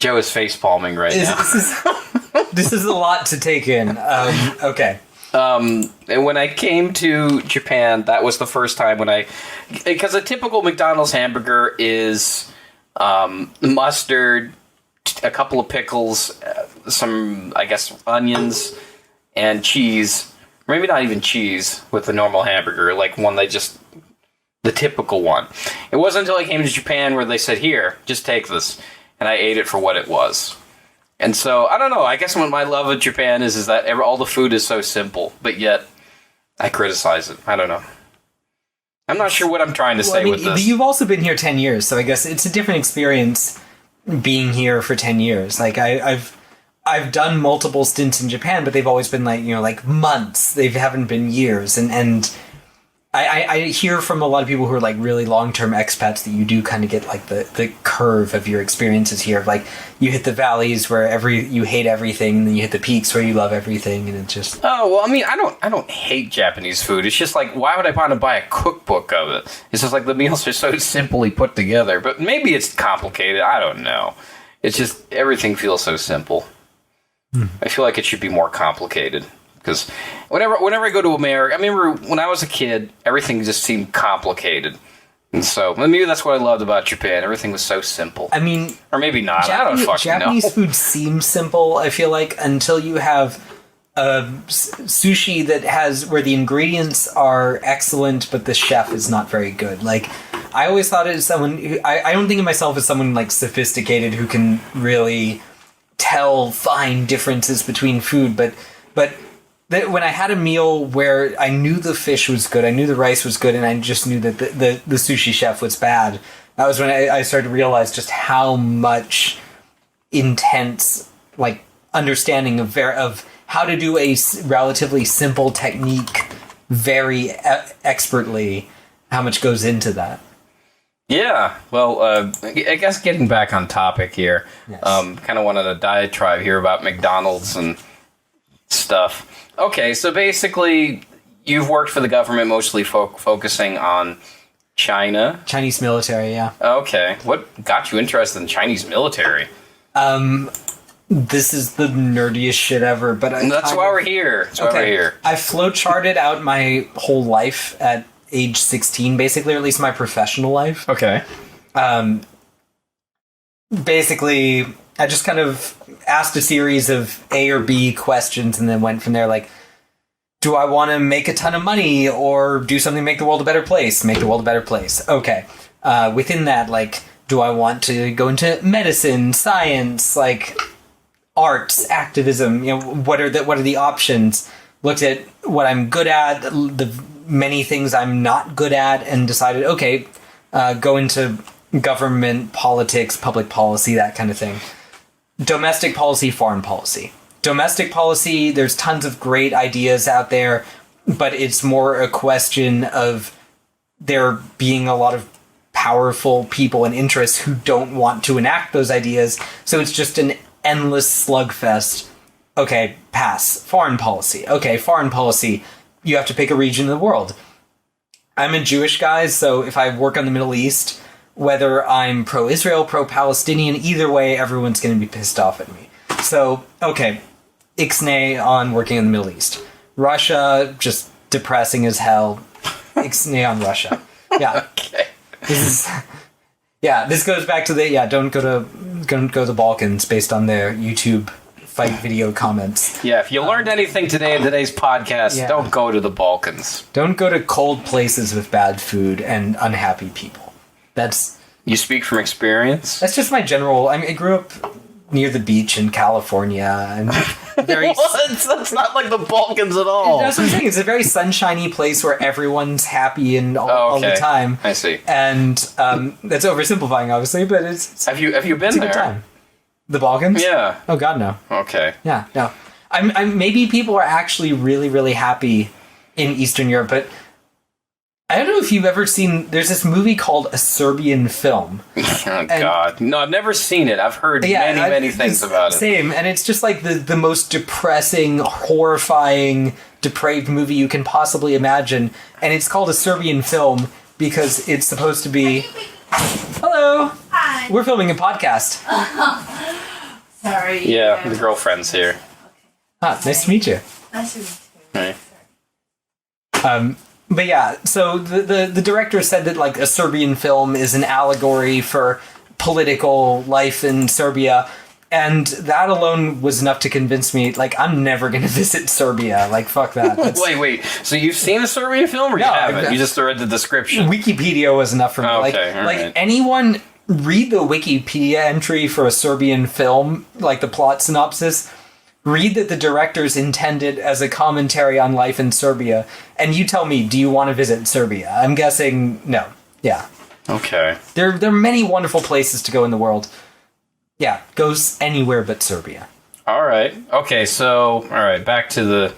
[SPEAKER 2] Joe is face palming right now.
[SPEAKER 3] This is a lot to take in. Okay.
[SPEAKER 2] And when I came to Japan, that was the first time because a typical McDonald's hamburger is mustard, a couple of pickles, some, I guess, onions, and cheese. Maybe not even cheese with the normal hamburger, one the typical one. It wasn't until I came to Japan where they said, here, just take this. And I ate it for what it was. And so, I don't know, I guess what my love of Japan is that all the food is so simple, but yet I criticize it. I don't know. I'm not sure what I'm trying to say with this.
[SPEAKER 3] You've also been here 10 years, so I guess it's a different experience being here for 10 years. I've done multiple stints in Japan, but they've always been months. They haven't been years. And I hear from a lot of people who are really long-term expats that you do kind of get the curve of your experiences here. You hit the valleys where you hate everything, and then you hit the peaks where you love everything, and it's just...
[SPEAKER 2] Oh, well, I mean, I don't hate Japanese food. It's just why would I want to buy a cookbook of it? It's just the meals are so simply put together. But maybe it's complicated. I don't know. It's just everything feels so simple. I feel like it should be more complicated. Because whenever I go to America, I remember when I was a kid, everything just seemed complicated. And so, maybe that's what I loved about Japan. Everything was so simple.
[SPEAKER 3] I mean...
[SPEAKER 2] Or maybe not. I don't fucking know.
[SPEAKER 3] Japanese food seems simple, I feel until you have sushi where the ingredients are excellent, but the chef is not very good. I always thought it as someone who... I don't think of myself as someone, sophisticated who can really tell fine differences between food, but when I had a meal where I knew the fish was good, I knew the rice was good, and I just knew that the sushi chef was bad, that was when I started to realize just how much intense, like, understanding of how to do a relatively simple technique very expertly, how much goes into that.
[SPEAKER 2] Yeah, well, I guess getting back on topic here,
[SPEAKER 3] Yes.
[SPEAKER 2] kind of wanted a diatribe here about McDonald's and stuff. Okay, so basically, you've worked for the government, mostly focusing on China.
[SPEAKER 3] Chinese military, yeah.
[SPEAKER 2] Okay, what got you interested in Chinese military?
[SPEAKER 3] This is the nerdiest shit ever, but
[SPEAKER 2] That's why we're here. That's why we're here.
[SPEAKER 3] I flowcharted out my whole life at age 16, basically, or at least my professional life.
[SPEAKER 2] Okay.
[SPEAKER 3] Basically, I just kind of asked a series of A or B questions and then went from there, like, do I want to make a ton of money or do something to make the world a better place? Make the world a better place. Okay. Within that, like, do I want to go into medicine, science, like, arts, activism? You know, what are the options? Looked at what I'm good at, the many things I'm not good at, and decided, okay, go into government, politics, public policy, that kind of thing. Domestic policy, foreign policy. Domestic policy, there's tons of great ideas out there, but it's more a question of there being a lot of powerful people and interests who don't want to enact those ideas, so it's just an endless slugfest. Okay, pass. Foreign policy. Okay, foreign policy. You have to pick a region of the world. I'm a Jewish guy, so if I work on the Middle East, whether I'm pro-Israel, pro-Palestinian, either way, everyone's going to be pissed off at me. So, okay, ixnay on working in the Middle East. Russia, just depressing as hell. Ixnay on Russia. Yeah.
[SPEAKER 2] Okay.
[SPEAKER 3] This goes back to don't go to the Balkans based on their YouTube fight video comments.
[SPEAKER 2] Yeah, if you learned anything today in today's podcast, don't go to the Balkans.
[SPEAKER 3] Don't go to cold places with bad food and unhappy people.
[SPEAKER 2] You speak from experience?
[SPEAKER 3] That's just my general... I grew up near the beach in California, and very...
[SPEAKER 2] What? That's not like the Balkans at all.
[SPEAKER 3] That's what I'm saying. It's a very sunshiny place where everyone's happy and all the time.
[SPEAKER 2] I see.
[SPEAKER 3] And that's oversimplifying, obviously, but it's
[SPEAKER 2] Have you been
[SPEAKER 3] it's a
[SPEAKER 2] there?
[SPEAKER 3] good time. The Balkans?
[SPEAKER 2] Yeah.
[SPEAKER 3] Oh, God, no.
[SPEAKER 2] Okay.
[SPEAKER 3] Yeah, no. I'm maybe people are actually really, really happy in Eastern Europe, but I don't know if you've ever seen... There's this movie called A Serbian Film.
[SPEAKER 2] Oh, God. No, I've never seen it. I've heard many things about it.
[SPEAKER 3] Same, and it's just like the most depressing, horrifying, depraved movie you can possibly imagine. And it's called A Serbian Film because it's supposed to be... Hello!
[SPEAKER 1] Hi.
[SPEAKER 3] We're filming a podcast.
[SPEAKER 1] Sorry.
[SPEAKER 2] Yeah, the girlfriend's here.
[SPEAKER 3] Ah, nice to meet you.
[SPEAKER 1] Nice to meet you.
[SPEAKER 2] Right.
[SPEAKER 3] But yeah, so the director said that, like, A Serbian Film is an allegory for political life in Serbia, and that alone was enough to convince me, like, I'm never going to visit Serbia. Like, fuck that.
[SPEAKER 2] Wait. So you've seen a Serbian film, or you haven't? You just read the description?
[SPEAKER 3] Wikipedia was enough for me.
[SPEAKER 2] Okay,
[SPEAKER 3] like
[SPEAKER 2] right.
[SPEAKER 3] Anyone read the Wikipedia entry for A Serbian Film, like the plot synopsis, read that the directors intended as a commentary on life in Serbia, and you tell me, do you want to visit Serbia? I'm guessing no. Yeah.
[SPEAKER 2] Okay.
[SPEAKER 3] There are many wonderful places to go in the world. Yeah, goes anywhere but Serbia.
[SPEAKER 2] All right. Okay, so, back to the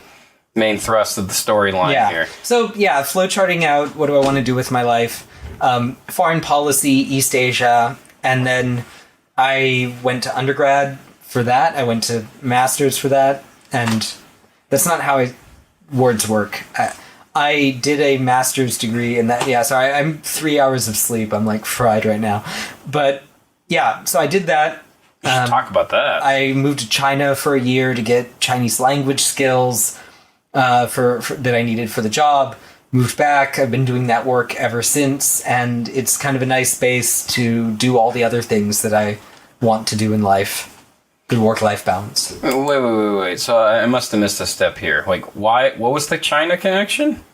[SPEAKER 2] main thrust of the storyline here.
[SPEAKER 3] So, flowcharting out, what do I want to do with my life? Foreign policy, East Asia, and then I went to undergrad for that. I went to master's for that, and that's not how words work. I did a master's degree in that. Yeah, sorry, I'm 3 hours of sleep. I'm like fried right now. But yeah, so I did that.
[SPEAKER 2] We should talk about that.
[SPEAKER 3] I moved to China for a year to get Chinese language skills for that I needed for the job. Moved back. I've been doing that work ever since, and it's kind of a nice space to do all the other things that I want to do in life. Good work-life balance.
[SPEAKER 2] Wait. So I must have missed a step here. Like, why? What was the China connection?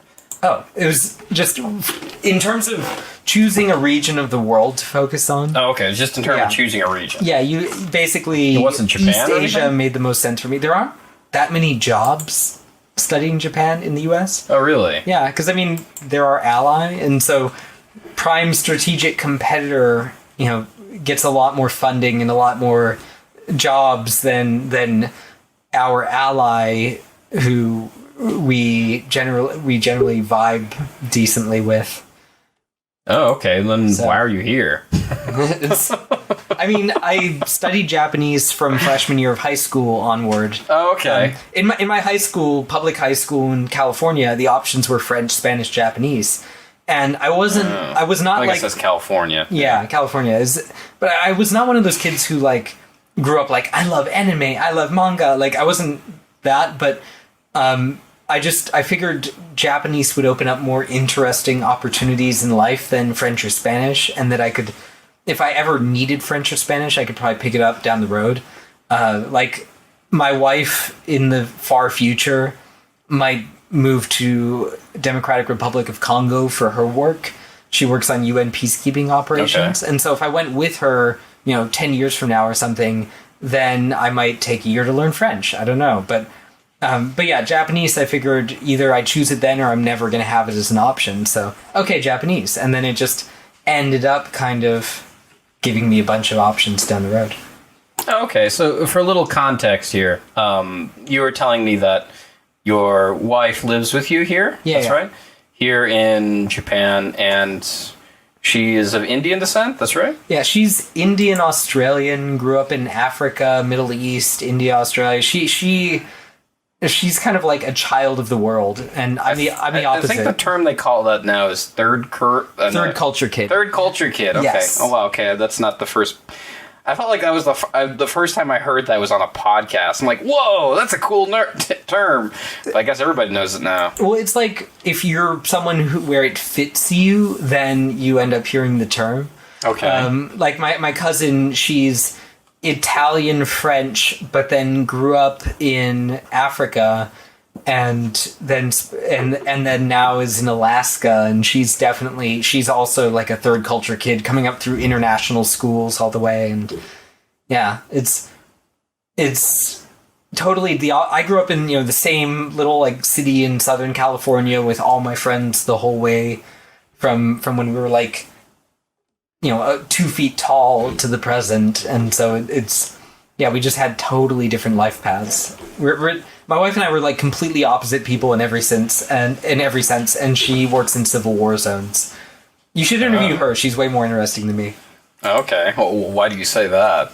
[SPEAKER 3] Oh, it was just in terms of choosing a region of the world to focus on.
[SPEAKER 2] Oh, okay. It's just in terms of choosing a region.
[SPEAKER 3] Yeah, you basically...
[SPEAKER 2] It wasn't Japan
[SPEAKER 3] East
[SPEAKER 2] or
[SPEAKER 3] Asia
[SPEAKER 2] anything?
[SPEAKER 3] made the most sense for me. There aren't that many jobs studying Japan in the U.S.
[SPEAKER 2] Oh, really?
[SPEAKER 3] Yeah, because, I mean, they're our ally, and so prime strategic competitor, gets a lot more funding and a lot more jobs than our ally, who we generally vibe decently with.
[SPEAKER 2] Oh, okay. Then why are you here?
[SPEAKER 3] I mean, I studied Japanese from freshman year of high school onward.
[SPEAKER 2] Oh, okay.
[SPEAKER 3] In my high school, public high school in California, the options were French, Spanish, Japanese. And I was not
[SPEAKER 2] I
[SPEAKER 3] like...
[SPEAKER 2] guess that's California.
[SPEAKER 3] Yeah, California is... But I was not one of those kids who, like, grew up like, I love anime, I love manga. Like, I wasn't that, but I figured Japanese would open up more interesting opportunities in life than French or Spanish, and that I could... If I ever needed French or Spanish, I could probably pick it up down the road. Like, my wife in the far future might move to Democratic Republic of Congo for her work. She works on UN peacekeeping operations. Okay. And so if I went with her, 10 years from now or something, then I might take a year to learn French. I don't know. But yeah, Japanese, I figured either I choose it then or I'm never going to have it as an option. So, okay, Japanese. And then it just ended up kind of giving me a bunch of options down the road.
[SPEAKER 2] Okay, so for a little context here, you were telling me that your wife lives with you here?
[SPEAKER 3] Yeah,
[SPEAKER 2] that's right? Here in Japan, and she is of Indian descent, that's right?
[SPEAKER 3] Yeah, she's Indian Australian, grew up in Africa, Middle East, India, Australia. She's kind of like a child of the world, and I'm the opposite.
[SPEAKER 2] I think the term they call that now is third
[SPEAKER 3] culture kid.
[SPEAKER 2] Third culture kid. Okay.
[SPEAKER 3] Yes.
[SPEAKER 2] Oh wow. Okay, that's not the first. I felt like that was the first time I heard that was on a podcast. I'm like, whoa, that's a cool term. But I guess everybody knows it now.
[SPEAKER 3] Well, it's like if you're someone where it fits you, then you end up hearing the term.
[SPEAKER 2] Okay.
[SPEAKER 3] Like my cousin, she's Italian French, but then grew up in Africa, and then now is in Alaska, and she's also like a third culture kid coming up through international schools all the way, and yeah, it's totally I grew up in the same little like city in Southern California with all my friends the whole way from when we were like 2 feet tall to the present, and so we just had totally different life paths. My wife and I were like completely opposite people in every sense, and she works in civil war zones. You should interview her. She's way more interesting than me.
[SPEAKER 2] Okay. Well, why do you say that?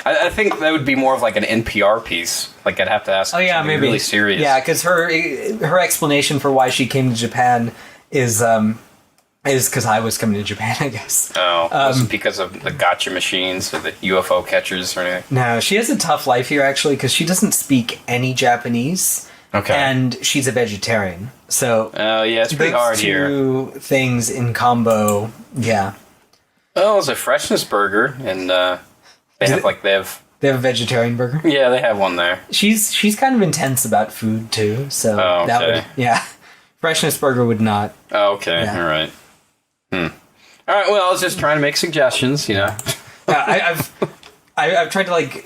[SPEAKER 2] I think that would be more of like an NPR piece. Like I'd have to ask.
[SPEAKER 3] Oh yeah, maybe
[SPEAKER 2] really serious.
[SPEAKER 3] Yeah, because her explanation for why she came to Japan is because I was coming to Japan, I guess.
[SPEAKER 2] Oh, was it because of the gotcha machines or the UFO catchers or anything?
[SPEAKER 3] No, she has a tough life here, actually, because she doesn't speak any Japanese.
[SPEAKER 2] Okay.
[SPEAKER 3] And she's a vegetarian. So...
[SPEAKER 2] Oh, yeah, it's pretty hard here.
[SPEAKER 3] Those two things in combo, yeah.
[SPEAKER 2] Oh, it's a freshness burger, and they have
[SPEAKER 3] a vegetarian burger?
[SPEAKER 2] Yeah, they have one there.
[SPEAKER 3] She's kind of intense about food, too, so that would... Yeah. Freshness burger would not...
[SPEAKER 2] Oh, okay, yeah. All right. All right. Well, I was just trying to make suggestions.
[SPEAKER 3] I've tried to like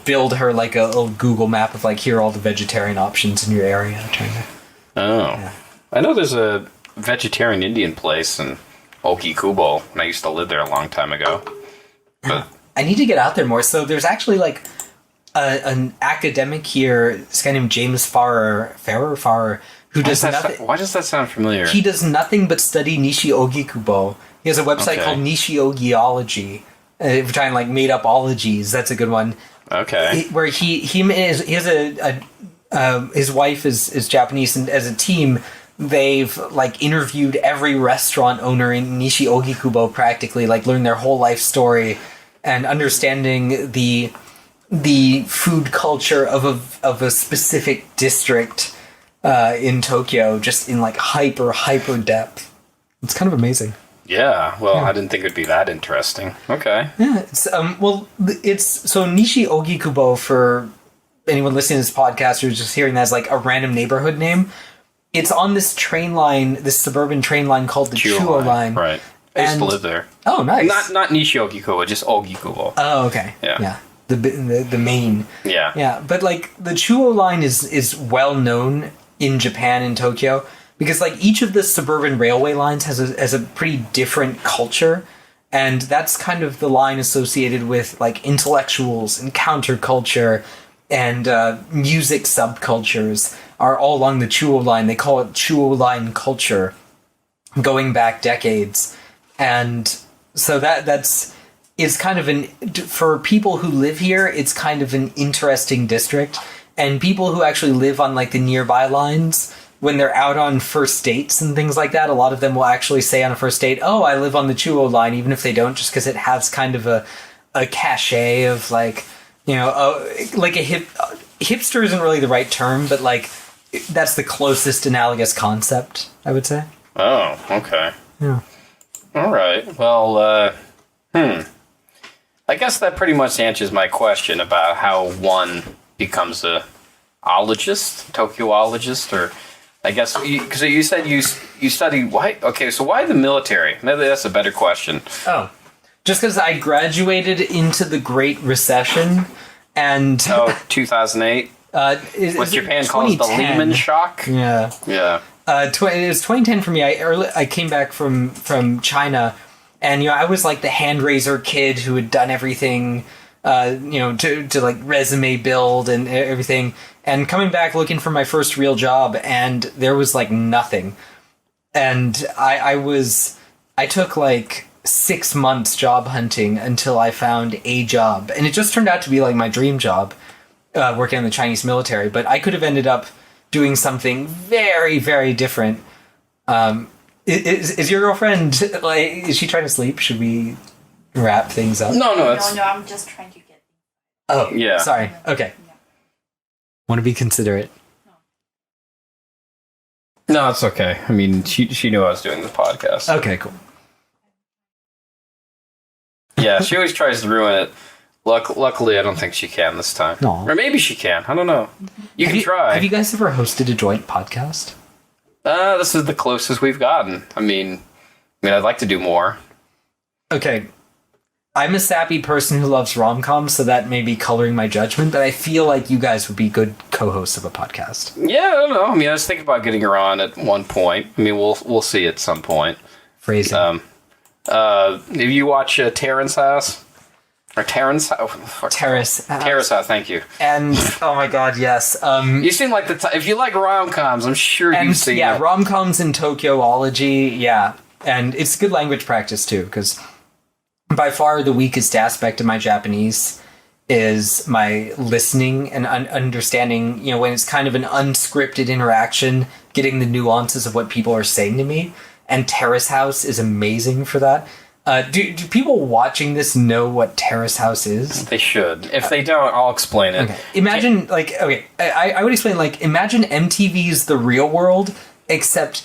[SPEAKER 3] build her like a little Google map of like here are all the vegetarian options in your area. I'm trying to.
[SPEAKER 2] Oh, yeah. I know there's a vegetarian Indian place in Okikubo, and I used to live there a long time ago. But
[SPEAKER 3] I need to get out there more. So there's actually like an academic here, this guy named James Farrer, who does nothing.
[SPEAKER 2] Why does that sound familiar?
[SPEAKER 3] He does nothing but study Nishi-Ogikubo. He has a website called Nishi-Ogiology. If we're trying like made up ologies, that's a good one.
[SPEAKER 2] Okay.
[SPEAKER 3] Where he has his wife is Japanese, and as a team, they've like interviewed every restaurant owner in Nishi-Ogikubo practically, like learned their whole life story and understanding the food culture of a specific district in Tokyo, just in like hyper depth. It's kind of amazing.
[SPEAKER 2] Yeah, well, I didn't think it would be that interesting. Okay.
[SPEAKER 3] Yeah, it's so Nishi-Ogikubo, for anyone listening to this podcast or just hearing that as like a random neighborhood name. It's on this train line, this suburban train line called the Chuo line.
[SPEAKER 2] Right. I used to live there.
[SPEAKER 3] Oh, nice.
[SPEAKER 2] Not Nishiokubo, just Ogikubo.
[SPEAKER 3] Oh, okay.
[SPEAKER 2] Yeah.
[SPEAKER 3] The main.
[SPEAKER 2] Yeah.
[SPEAKER 3] Yeah, but like the Chuo line is well known in Japan and Tokyo because like each of the suburban railway lines has a pretty different culture, and that's kind of the line associated with like intellectuals and counterculture and music subcultures are all along the Chuo line. They call it Chuo line culture, going back decades, and so it's kind of for people who live here, it's kind of an interesting district. And people who actually live on like the nearby lines, when they're out on first dates and things like that, a lot of them will actually say on a first date, "Oh, I live on the Chuo line," even if they don't, just because it has kind of a cachet of like, like hipster isn't really the right term, but like that's the closest analogous concept, I would say.
[SPEAKER 2] Oh, okay.
[SPEAKER 3] Yeah.
[SPEAKER 2] All right. Well, I guess that pretty much answers my question about how one becomes a ologist, Tokyo-ologist, or I guess because you said you study why? Okay, so why the military? Maybe that's a better question.
[SPEAKER 3] Oh, just because I graduated into the Great Recession, and
[SPEAKER 2] 2008. What Japan calls the Lehman shock.
[SPEAKER 3] Yeah.
[SPEAKER 2] Yeah.
[SPEAKER 3] It was 2010 for me. I came back from China. And, I was like the hand raiser kid who had done everything, to like resume build and everything. And coming back looking for my first real job, and there was like nothing. And I took like 6 months job hunting until I found a job. And it just turned out to be like my dream job, working in the Chinese military. But I could have ended up doing something very, very different. Is your girlfriend, like, is she trying to sleep? Should we wrap things up?
[SPEAKER 2] No,
[SPEAKER 1] No, I'm just trying to get...
[SPEAKER 3] Oh,
[SPEAKER 2] yeah.
[SPEAKER 3] Sorry. Okay.
[SPEAKER 1] Yeah.
[SPEAKER 3] Want to be considerate.
[SPEAKER 2] No, it's okay. I mean, she knew I was doing this podcast.
[SPEAKER 3] Okay, cool.
[SPEAKER 2] Yeah, she always tries to ruin it. Luckily, I don't think she can this time.
[SPEAKER 3] Aw.
[SPEAKER 2] Or maybe she can. I don't know. You can try.
[SPEAKER 3] Have you guys ever hosted a joint podcast?
[SPEAKER 2] This is the closest we've gotten. I mean, I'd like to do more.
[SPEAKER 3] Okay. I'm a sappy person who loves rom-coms, so that may be coloring my judgment, but I feel like you guys would be good co-hosts of a podcast.
[SPEAKER 2] Yeah, I don't know. I mean, I was thinking about getting her on at one point. I mean, we'll see at some point.
[SPEAKER 3] Phrasing.
[SPEAKER 2] If you watch Terrace House, or Terrace
[SPEAKER 3] Terrace.
[SPEAKER 2] House, thank you.
[SPEAKER 3] And, oh my god, yes.
[SPEAKER 2] You seem like if you like rom-coms, I'm sure you've seen it.
[SPEAKER 3] Rom-coms and Tokyo-ology, yeah. And it's good language practice, too, because by far the weakest aspect of my Japanese is my listening and understanding, when it's kind of an unscripted interaction, getting the nuances of what people are saying to me. And Terrace House is amazing for that. Do people watching this know what Terrace House is?
[SPEAKER 2] They should. If they don't, I'll explain it.
[SPEAKER 3] Okay. Imagine, I would explain, imagine MTV's The Real World, except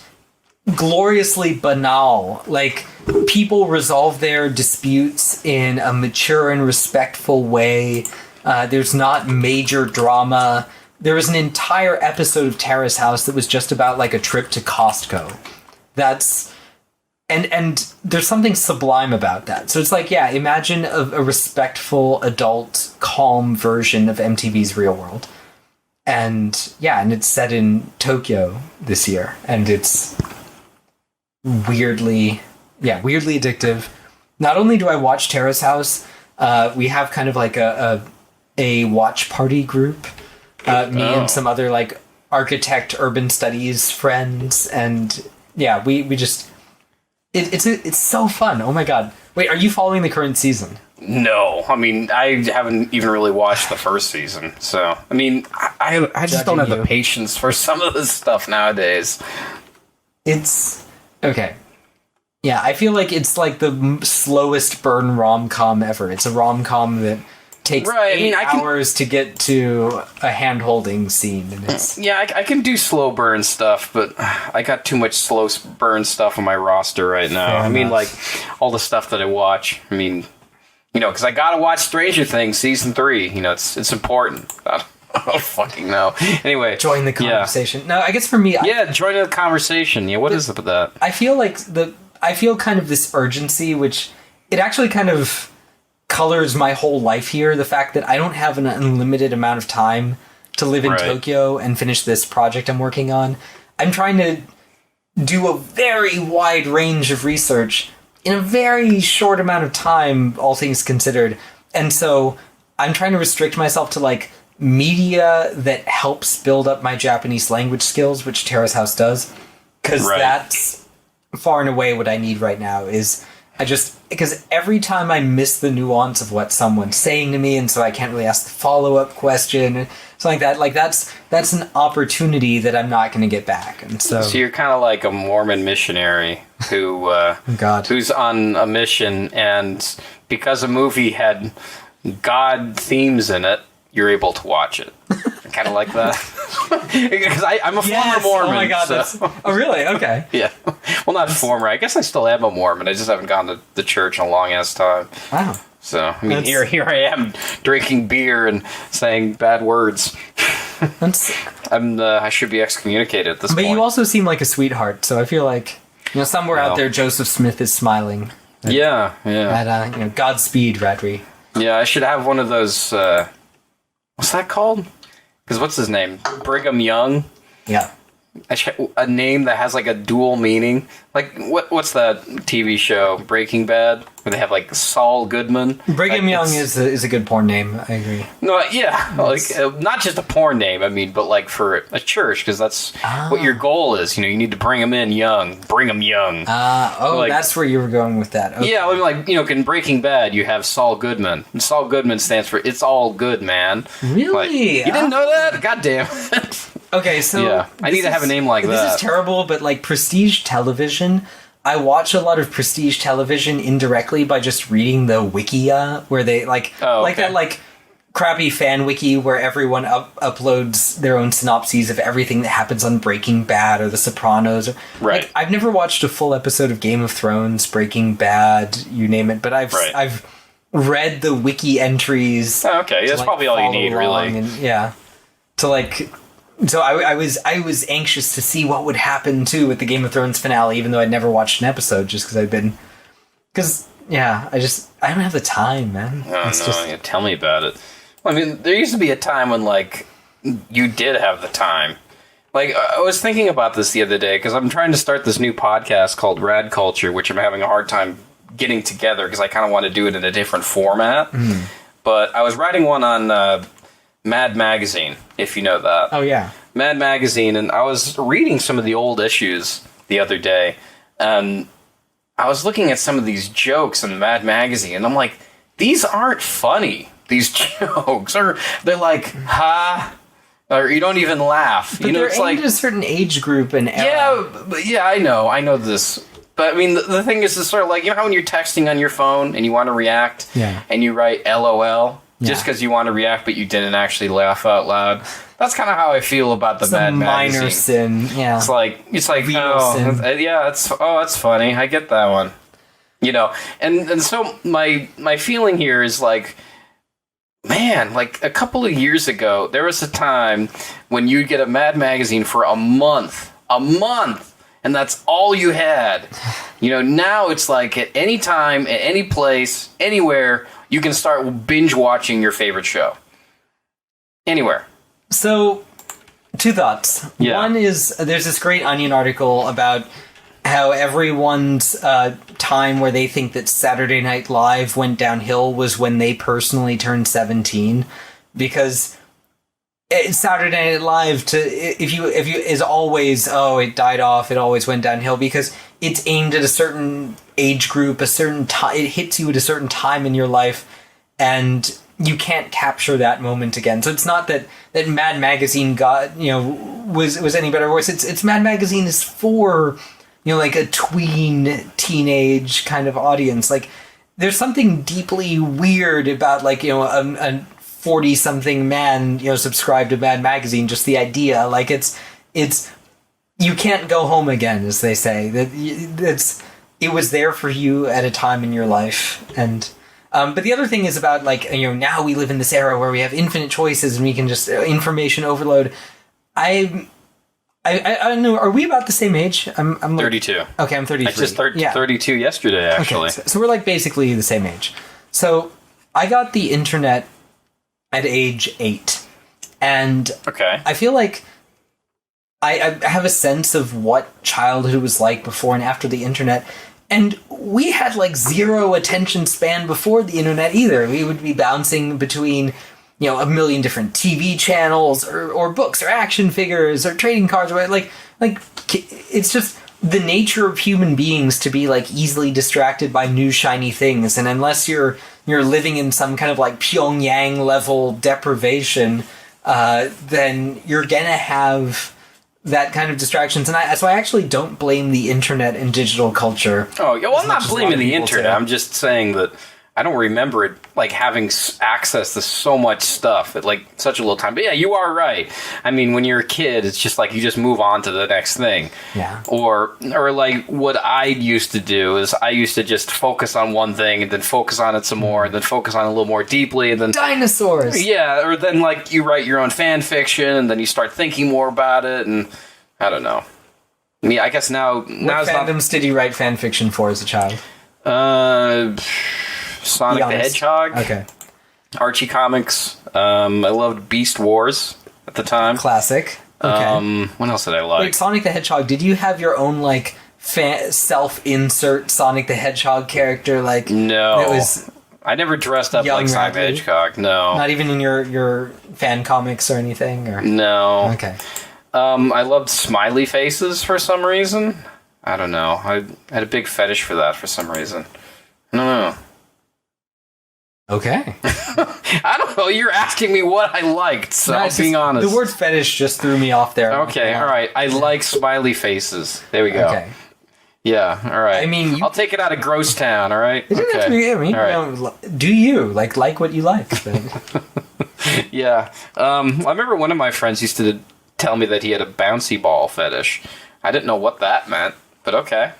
[SPEAKER 3] gloriously banal. Like, people resolve their disputes in a mature and respectful way. There's not major drama. There was an entire episode of Terrace House that was just about, a trip to Costco. That's... And there's something sublime about that. So it's imagine a respectful, adult, calm version of MTV's Real World. And it's set in Tokyo this year. And it's weirdly addictive. Not only do I watch Terrace House, we have kind of a watch party group. Me and some other architect urban studies friends. And we just... It's so fun. Oh my god. Wait, are you following the current season?
[SPEAKER 2] No. I mean, I haven't even really watched the first season. So, I mean, I just don't have the patience for some of this stuff nowadays.
[SPEAKER 3] It's... Okay. Yeah, I feel like it's the slowest burn rom-com ever. It's a rom-com that takes 8 hours to get to a hand-holding scene. And it's...
[SPEAKER 2] Yeah, I can do slow burn stuff, but I got too much slow burn stuff on my roster right now. I mean, all the stuff that I watch. I mean, because I gotta watch Stranger Things Season 3. It's important. I don't fucking know. Anyway.
[SPEAKER 3] Join the conversation. Yeah. No, I guess for me...
[SPEAKER 2] join the conversation. Yeah, what is it with that?
[SPEAKER 3] I feel like I feel kind of this urgency, which it actually kind of colors my whole life here. The fact that I don't have an unlimited amount of time to live in Tokyo and finish this project I'm working on. I'm trying to do a very wide range of research in a very short amount of time, all things considered. And so I'm trying to restrict myself to like media that helps build up my Japanese language skills, which Terrace House does. Because that's far and away what I need right now is because every time I miss the nuance of what someone's saying to me, and so I can't really ask the follow-up question and something like that, that's an opportunity that I'm not going to get back. And so
[SPEAKER 2] you're kind of like a Mormon missionary who's on a mission, and because a movie had God themes in it, you're able to watch it. Kind of like that. Because I'm a former Mormon. Oh my God. So.
[SPEAKER 3] Oh, really? Okay.
[SPEAKER 2] Yeah. Well, not former. I guess I still am a Mormon. I just haven't gone to the church in a long-ass time.
[SPEAKER 3] Wow.
[SPEAKER 2] So, I mean, here I am drinking beer and saying bad words. I should be excommunicated at this point.
[SPEAKER 3] But you also seem like a sweetheart, so I feel like, somewhere out there, Joseph Smith is smiling. At Godspeed, Radrey.
[SPEAKER 2] Yeah, I should have one of those, what's that called? Because what's his name? Brigham Young?
[SPEAKER 3] Yeah.
[SPEAKER 2] A name that has like a dual meaning. Like, what's that TV show, Breaking Bad, where they have like Saul Goodman?
[SPEAKER 3] Brigham Young is a good porn name, I agree.
[SPEAKER 2] No, yeah. Like, not just a porn name, I mean, but like for a church, because that's what your goal is. You need to bring them in young. Bring them young.
[SPEAKER 3] That's where you were going with that. Okay.
[SPEAKER 2] Yeah, I mean, like, in Breaking Bad, you have Saul Goodman. And Saul Goodman stands for It's All Good, Man.
[SPEAKER 3] Really?
[SPEAKER 2] Like, you didn't know that? God damn it.
[SPEAKER 3] Okay, so...
[SPEAKER 2] Yeah, I need to have a name like that.
[SPEAKER 3] This is terrible, but, like, prestige television... I watch a lot of prestige television indirectly by just reading the Wikia, where they, like that, like, crappy fan wiki where everyone uploads their own synopses of everything that happens on Breaking Bad or The Sopranos.
[SPEAKER 2] Right.
[SPEAKER 3] Like, I've never watched a full episode of Game of Thrones, Breaking Bad, you name it, but I've read the wiki entries.
[SPEAKER 2] Oh, okay, that's probably all you need, really.
[SPEAKER 3] And, to, like... So I was anxious to see what would happen too with the Game of Thrones finale, even though I'd never watched an episode, just because I don't have the time, man.
[SPEAKER 2] Tell me about it. Well, I mean, there used to be a time when like you did have the time. Like, I was thinking about this the other day because I'm trying to start this new podcast called Rad Culture, which I'm having a hard time getting together because I kind of want to do it in a different format. But I was writing one on Mad Magazine, if you know that.
[SPEAKER 3] Oh, yeah.
[SPEAKER 2] Mad Magazine, and I was reading some of the old issues the other day, and I was looking at some of these jokes in Mad Magazine, and I'm like, these aren't funny, these jokes. Or they're like, ha, or you don't even laugh.
[SPEAKER 3] But they're aimed at a certain age group and era.
[SPEAKER 2] Yeah, I know this. But, I mean, the thing is, it's sort of like, how when you're texting on your phone and you want to react, and you write LOL, just because you want to react, but you didn't actually laugh out loud. That's kind of how I feel about the Mad Magazine.
[SPEAKER 3] Minor sin, yeah.
[SPEAKER 2] It's like that's funny. I get that one. And so my feeling here is like, man, like a couple of years ago, there was a time when you'd get a Mad Magazine for a month, and that's all you had. Now it's like at any time, at any place, anywhere, you can start binge watching your favorite show. Anywhere.
[SPEAKER 3] So, two thoughts.
[SPEAKER 2] Yeah.
[SPEAKER 3] One is, there's this great Onion article about how everyone's time where they think that Saturday Night Live went downhill was when they personally turned 17. Because Saturday Night Live, if you is always, it died off, it always went downhill, because it's aimed at a certain age group, a certain time, it hits you at a certain time in your life, and you can't capture that moment again. So it's not that Mad Magazine was any better or worse. It's Mad Magazine is for, like a teenage kind of audience. Like, there's something deeply weird about, like, a 40-something man, subscribe to Mad Magazine. Just the idea, like, it's you can't go home again, as they say. It was there for you at a time in your life. And but the other thing is about, like, now we live in this era where we have infinite choices and we can just information overload. I I don't know. Are we about the same age? I'm
[SPEAKER 2] 32.
[SPEAKER 3] Okay, I'm 33.
[SPEAKER 2] I just turned 32 yesterday, actually.
[SPEAKER 3] Okay, so we're like basically the same age. So I got the internet at age 8, and I feel like I have a sense of what childhood was like before and after the internet. And we had like zero attention span before the internet either. We would be bouncing between, a million different TV channels or books or action figures or trading cards. Or like it's just the nature of human beings to be like easily distracted by new shiny things. And unless you're living in some kind of like Pyongyang level deprivation, then you're gonna have that kind of distractions. And so I actually don't blame the internet and digital culture.
[SPEAKER 2] Oh, yeah, well, I'm not blaming the internet. I'm just saying that I don't remember it like having access to so much stuff at like such a little time. But yeah, you are right. I mean, when you're a kid, it's just like you just move on to the next thing.
[SPEAKER 3] Yeah.
[SPEAKER 2] Or like what I used to do is I used to just focus on one thing and then focus on it some more and then focus on it a little more deeply and then
[SPEAKER 3] dinosaurs.
[SPEAKER 2] Yeah, or then like you write your own fan fiction and then you start thinking more about it and I don't know. I mean, I guess now
[SPEAKER 3] what fandoms did you write fan fiction for as a child?
[SPEAKER 2] Sonic the Hedgehog.
[SPEAKER 3] Okay.
[SPEAKER 2] Archie comics. I loved Beast Wars at the time.
[SPEAKER 3] Classic. Okay.
[SPEAKER 2] What else did I like?
[SPEAKER 3] Wait, Sonic the Hedgehog, did you have your own like self-insert Sonic the Hedgehog character? Like
[SPEAKER 2] no.
[SPEAKER 3] It was
[SPEAKER 2] I never dressed up like Sonic the Hedgehog, no.
[SPEAKER 3] Not even in your fan comics or anything? Or?
[SPEAKER 2] No.
[SPEAKER 3] Okay.
[SPEAKER 2] I loved smiley faces for some reason. I don't know. I had a big fetish for that for some reason. I don't know.
[SPEAKER 3] Okay.
[SPEAKER 2] I don't know. You're asking me what I liked, so I'm being honest.
[SPEAKER 3] The word fetish just threw me off there.
[SPEAKER 2] Okay, all right. I like smiley faces. There we go. Okay. Yeah, all right.
[SPEAKER 3] I mean,
[SPEAKER 2] I'll take it out of Gross Town, all right?
[SPEAKER 3] It doesn't have to be, all right. Do you like what you like?
[SPEAKER 2] Yeah. I remember one of my friends used to tell me that he had a bouncy ball fetish. I didn't know what that meant, but okay.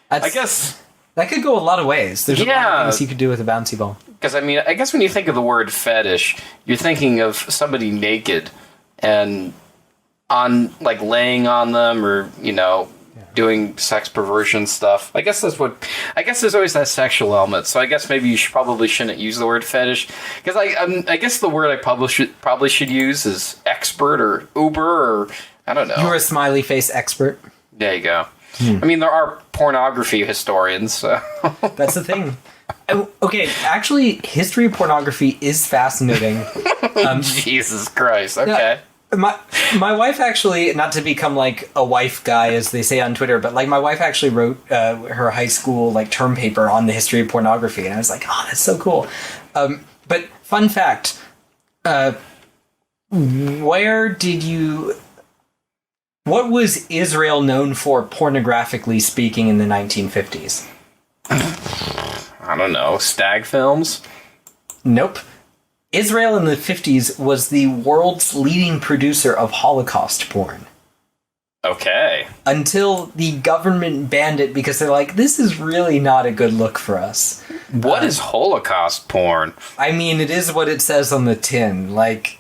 [SPEAKER 2] I guess
[SPEAKER 3] that could go a lot of ways. There's a lot of things you could do with a bouncy ball.
[SPEAKER 2] Because, I mean, I guess when you think of the word fetish, you're thinking of somebody naked and like laying on them or, doing sex perversion stuff. I guess there's always that sexual element. So I guess maybe you probably shouldn't use the word fetish. Because I guess the word I probably should use is expert or uber or, I don't know.
[SPEAKER 3] You're a smiley face expert.
[SPEAKER 2] There you go. I mean, there are pornography historians. So.
[SPEAKER 3] That's the thing. Okay, actually, history of pornography is fascinating.
[SPEAKER 2] Jesus Christ, okay.
[SPEAKER 3] My wife actually, not to become like a wife guy, as they say on Twitter, but like my wife actually wrote her high school like term paper on the history of pornography, and I was like, oh, that's so cool. But fun fact, what was Israel known for pornographically speaking in the 1950s?
[SPEAKER 2] I don't know. Stag films?
[SPEAKER 3] Nope. Israel in the 50s was the world's leading producer of Holocaust porn.
[SPEAKER 2] Okay.
[SPEAKER 3] Until the government banned it because they're like, this is really not a good look for us.
[SPEAKER 2] What is Holocaust porn?
[SPEAKER 3] I mean, it is what it says on the tin. Like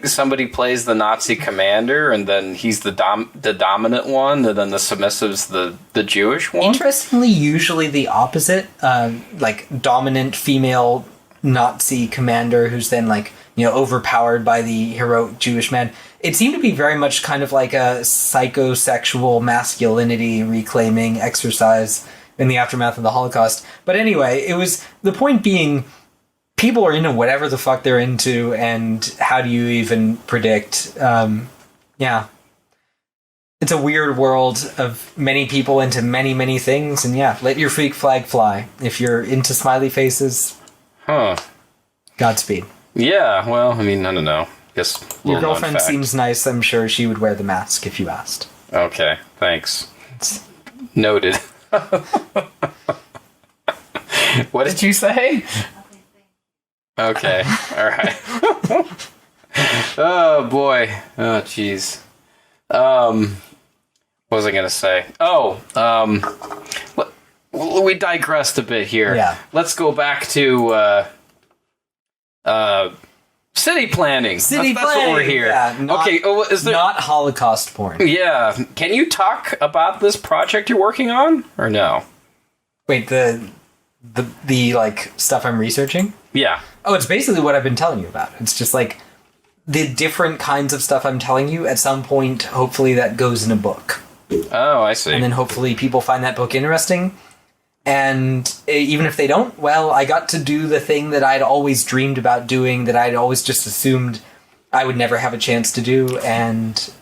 [SPEAKER 2] somebody plays the Nazi commander, and then he's the dominant one, and then the submissive's the Jewish one?
[SPEAKER 3] Interestingly, usually the opposite. Like, dominant female Nazi commander who's then, like, overpowered by the heroic Jewish man. It seemed to be very much kind of like a psychosexual masculinity reclaiming exercise in the aftermath of the Holocaust. But anyway, the point being, people are into whatever the fuck they're into, and how do you even predict? Yeah. It's a weird world of many people into many, many things, and yeah, let your freak flag fly. If you're into smiley faces, Godspeed.
[SPEAKER 2] Yeah, well, I mean, I don't know. Guess
[SPEAKER 3] your girlfriend seems nice. I'm sure she would wear the mask if you asked.
[SPEAKER 2] Okay, thanks. Noted. What did you say? Okay, alright. Oh, boy. Oh, jeez. What was I going to say? We digressed a bit here.
[SPEAKER 3] Yeah.
[SPEAKER 2] Let's go back to City planning.
[SPEAKER 3] City
[SPEAKER 2] That's what we're
[SPEAKER 3] planning,
[SPEAKER 2] here.
[SPEAKER 3] yeah,
[SPEAKER 2] Okay. Is there?
[SPEAKER 3] Not Holocaust porn.
[SPEAKER 2] Yeah. Can you talk about this project you're working on, or no?
[SPEAKER 3] Wait, the like stuff I'm researching?
[SPEAKER 2] Yeah.
[SPEAKER 3] Oh, it's basically what I've been telling you about. It's just like the different kinds of stuff I'm telling you. At some point, hopefully, that goes in a book,
[SPEAKER 2] Oh, I see.
[SPEAKER 3] and then hopefully people find that book interesting. And even if they don't, well, I got to do the thing that I'd always dreamed about doing, that I'd always just assumed I would never have a chance to do, and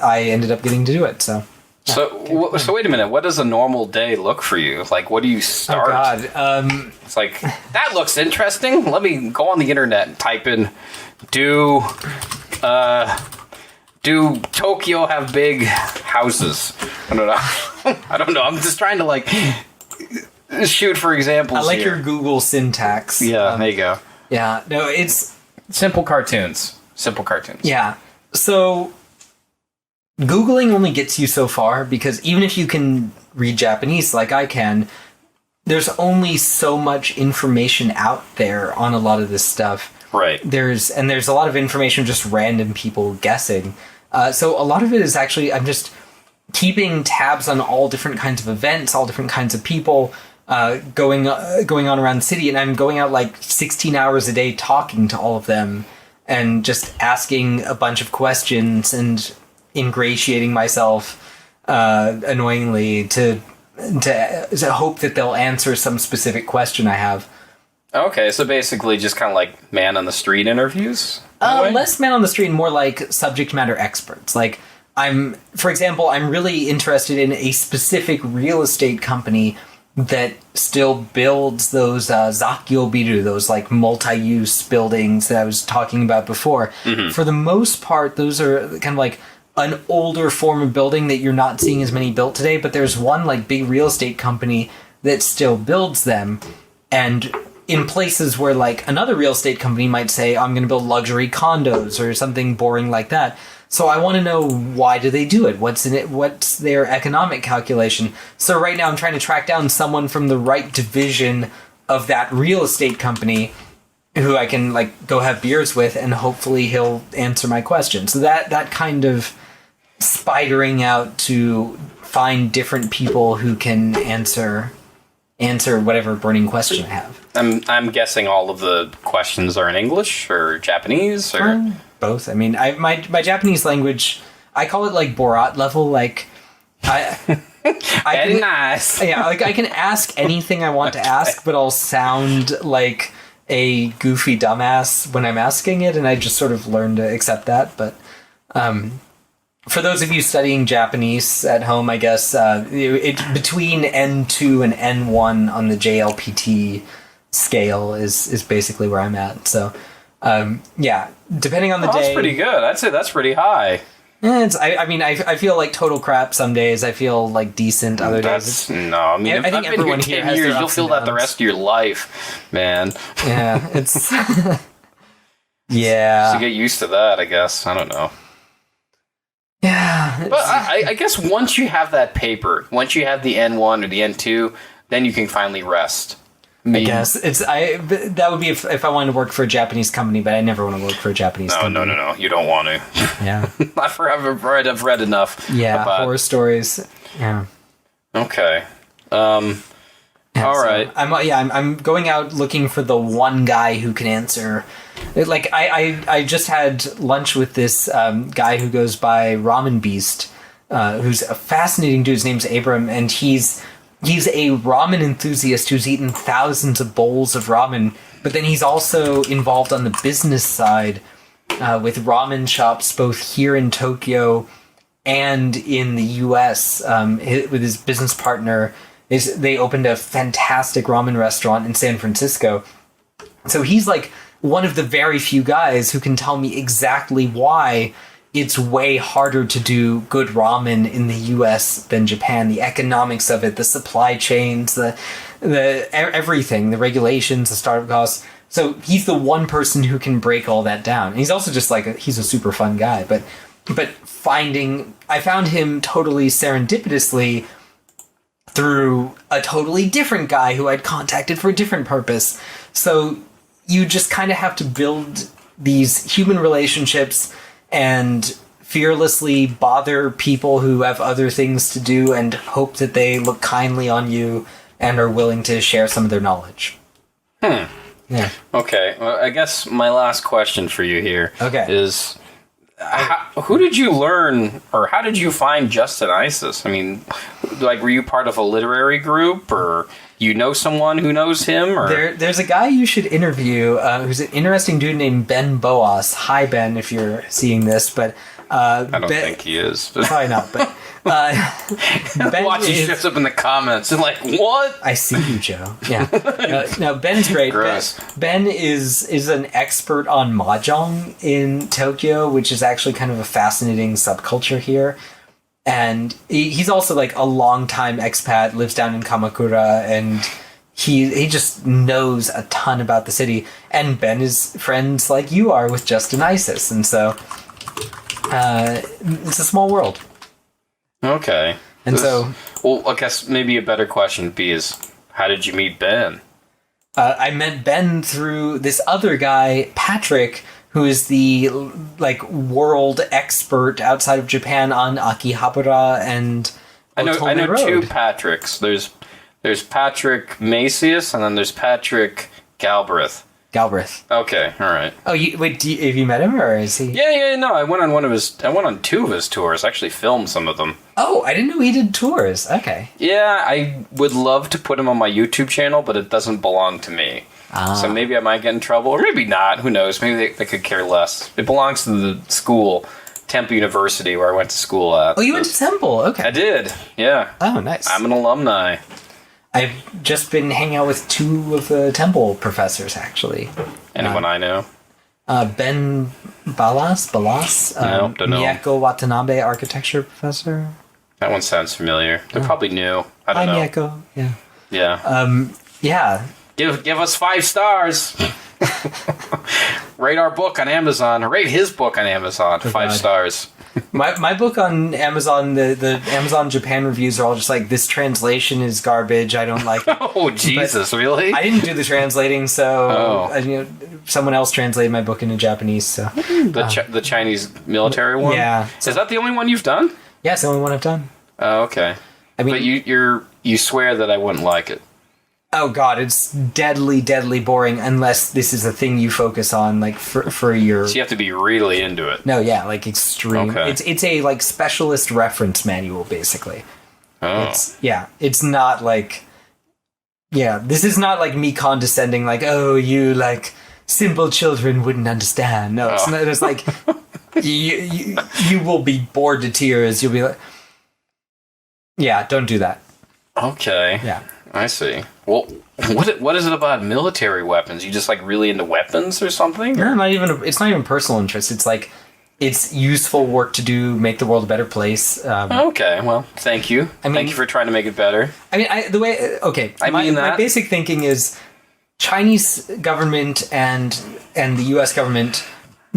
[SPEAKER 3] I ended up getting to do it. So
[SPEAKER 2] wait a minute. What does a normal day look for you? Like, what do you start?
[SPEAKER 3] Oh God,
[SPEAKER 2] It's like, that looks interesting. Let me go on the internet and type in, do Tokyo have big houses? I don't know. I don't know. I'm just trying to like shoot for examples.
[SPEAKER 3] I like
[SPEAKER 2] here.
[SPEAKER 3] your Google syntax.
[SPEAKER 2] Yeah, there you go.
[SPEAKER 3] Yeah, no, it's
[SPEAKER 2] Simple cartoons.
[SPEAKER 3] yeah. So Googling only gets you so far, because even if you can read Japanese like I can, there's only so much information out there on a lot of this stuff.
[SPEAKER 2] Right.
[SPEAKER 3] There's a lot of information, just random people guessing. So a lot of it is actually, I'm just keeping tabs on all different kinds of events, all different kinds of people going on around the city, and I'm going out like 16 hours a day talking to all of them and just asking a bunch of questions and ingratiating myself annoyingly to hope that they'll answer some specific question I have.
[SPEAKER 2] Okay, so basically just kind of like man on the street interviews?
[SPEAKER 3] Less man on the street, more like subject matter experts. Like, for example, I'm really interested in a specific real estate company that still builds those zakyo-biru, those like multi-use buildings that I was talking about before. Mm-hmm. For the most part, those are kind of like an older form of building that you're not seeing as many built today, but there's one like big real estate company that still builds them. And in places where like another real estate company might say, I'm going to build luxury condos or something boring like that. So I want to know, why do they do it? What's in it? What's their economic calculation? So right now I'm trying to track down someone from the right division of that real estate company who I can like go have beers with, and hopefully he'll answer my question. So that kind of spidering out to find different people who can answer whatever burning question I have.
[SPEAKER 2] I'm guessing all of the questions are in English or Japanese or
[SPEAKER 3] both. I mean, my Japanese language, I call it like Borat level. Like, I
[SPEAKER 2] very nice.
[SPEAKER 3] Yeah, like I can ask anything I want to ask, but I'll sound like a goofy dumbass when I'm asking it, and I just sort of learn to accept that. But for those of you studying Japanese at home, I guess it between N2 and N1 on the JLPT scale is basically where I'm at. So yeah, depending on the day.
[SPEAKER 2] That's pretty good. I'd say that's pretty high.
[SPEAKER 3] I feel like total crap some days. I feel like decent other days.
[SPEAKER 2] I think
[SPEAKER 3] I've been
[SPEAKER 2] everyone
[SPEAKER 3] here
[SPEAKER 2] here 10
[SPEAKER 3] has
[SPEAKER 2] years,
[SPEAKER 3] their
[SPEAKER 2] you'll
[SPEAKER 3] ups
[SPEAKER 2] feel
[SPEAKER 3] and
[SPEAKER 2] that the
[SPEAKER 3] downs.
[SPEAKER 2] rest of your life, man.
[SPEAKER 3] Yeah, it's yeah.
[SPEAKER 2] So get used to that, I guess. I don't know.
[SPEAKER 3] Yeah,
[SPEAKER 2] But I guess once you have that paper, once you have the N1 or the N2, then you can finally rest.
[SPEAKER 3] I guess that would be if I wanted to work for a Japanese company, but I never want to work for a Japanese company.
[SPEAKER 2] No. You don't want to.
[SPEAKER 3] Yeah.
[SPEAKER 2] I've read enough.
[SPEAKER 3] Yeah,
[SPEAKER 2] about
[SPEAKER 3] horror stories. Yeah.
[SPEAKER 2] Okay.
[SPEAKER 3] Yeah,
[SPEAKER 2] all right.
[SPEAKER 3] I'm going out looking for the one guy who can answer. Like I just had lunch with this guy who goes by Ramen Beast, who's a fascinating dude. His name's Abram, and he's a ramen enthusiast who's eaten thousands of bowls of ramen, but then he's also involved on the business side with ramen shops both here in Tokyo and in the US. With his business partner, they opened a fantastic ramen restaurant in San Francisco. So he's like one of the very few guys who can tell me exactly why it's way harder to do good ramen in the US than Japan. The economics of it, the supply chains, the everything, the regulations, the startup costs. So he's the one person who can break all that down. And he's also just like he's a super fun guy. But I found him totally serendipitously through a totally different guy who I'd contacted for a different purpose. So you just kind of have to build these human relationships and fearlessly bother people who have other things to do and hope that they look kindly on you and are willing to share some of their knowledge. Yeah.
[SPEAKER 2] Okay. Well, I guess my last question for you here is, who did you learn, or how did you find Justin Isis? I mean, like, were you part of a literary group, or you know someone who knows him? Or
[SPEAKER 3] there's a guy you should interview who's an interesting dude named Ben Boas. Hi, Ben, if you're seeing this, but
[SPEAKER 2] I don't think he is.
[SPEAKER 3] Probably not, but Ben
[SPEAKER 2] watch, he shows up in the comments and like, what?
[SPEAKER 3] I see you, Joe. Yeah. No, Ben's great.
[SPEAKER 2] Gross.
[SPEAKER 3] Ben is an expert on mahjong in Tokyo, which is actually kind of a fascinating subculture here. And he's also like a longtime expat, lives down in Kamakura, and he just knows a ton about the city. And Ben is friends like you are with Justin Isis, and so it's a small world.
[SPEAKER 2] Okay.
[SPEAKER 3] And so...
[SPEAKER 2] Well, I guess maybe a better question would be is, how did you meet Ben?
[SPEAKER 3] I met Ben through this other guy, Patrick, who is the world expert outside of Japan on Akihabara and Otome
[SPEAKER 2] I know
[SPEAKER 3] Road.
[SPEAKER 2] two Patricks. There's Patrick Macias, and then there's Patrick Galbraith. Okay, all right.
[SPEAKER 3] Oh, have you met him, or is he?
[SPEAKER 2] Yeah. No, I went on two of his tours. I actually filmed some of them.
[SPEAKER 3] Oh, I didn't know he did tours. Okay.
[SPEAKER 2] Yeah, I would love to put him on my YouTube channel, but it doesn't belong to me. So maybe I might get in trouble, or maybe not. Who knows? Maybe they could care less. It belongs to the school, Temple University, where I went to school at.
[SPEAKER 3] Oh, you went to Temple? Okay.
[SPEAKER 2] I did. Yeah.
[SPEAKER 3] Oh, nice.
[SPEAKER 2] I'm an alumni.
[SPEAKER 3] I've just been hanging out with two of the Temple professors, actually.
[SPEAKER 2] Anyone I know?
[SPEAKER 3] Ben Balas?
[SPEAKER 2] No, don't know.
[SPEAKER 3] Miyako Watanabe, architecture professor.
[SPEAKER 2] That one sounds familiar. They're probably new. I don't know.
[SPEAKER 3] Hi, Miyako. Yeah.
[SPEAKER 2] Yeah.
[SPEAKER 3] Yeah.
[SPEAKER 2] Give us 5 stars. Rate our book on Amazon. Rate his book on Amazon. 5 stars.
[SPEAKER 3] My book on Amazon, the Amazon Japan reviews are all just like, this translation is garbage, I don't like it.
[SPEAKER 2] Oh, Jesus,
[SPEAKER 3] but
[SPEAKER 2] really?
[SPEAKER 3] I didn't do the translating, so someone else translated my book into Japanese. So
[SPEAKER 2] the Chinese military one?
[SPEAKER 3] Yeah.
[SPEAKER 2] Is that the only one you've done?
[SPEAKER 3] Yeah, it's the only one I've done.
[SPEAKER 2] Oh, okay.
[SPEAKER 3] I mean,
[SPEAKER 2] but you swear that I wouldn't like it.
[SPEAKER 3] Oh god, it's deadly, deadly boring unless this is a thing you focus on, like for your.
[SPEAKER 2] So you have to be really into it.
[SPEAKER 3] No, yeah, like extreme.
[SPEAKER 2] Okay.
[SPEAKER 3] It's a like specialist reference manual, basically.
[SPEAKER 2] Oh.
[SPEAKER 3] It's not like. Yeah, this is not like me condescending, like, oh, you like simple children wouldn't understand. No, it's not. It's like you will be bored to tears. You'll be like, yeah, don't do that.
[SPEAKER 2] Okay.
[SPEAKER 3] Yeah.
[SPEAKER 2] I see. Well, what is it about military weapons? You just like really into weapons or something?
[SPEAKER 3] No, it's not even personal interest. It's like it's useful work to do, make the world a better place.
[SPEAKER 2] Okay, well, thank you. Thank you for trying to make it better.
[SPEAKER 3] I mean, my basic thinking is Chinese government and the U.S. government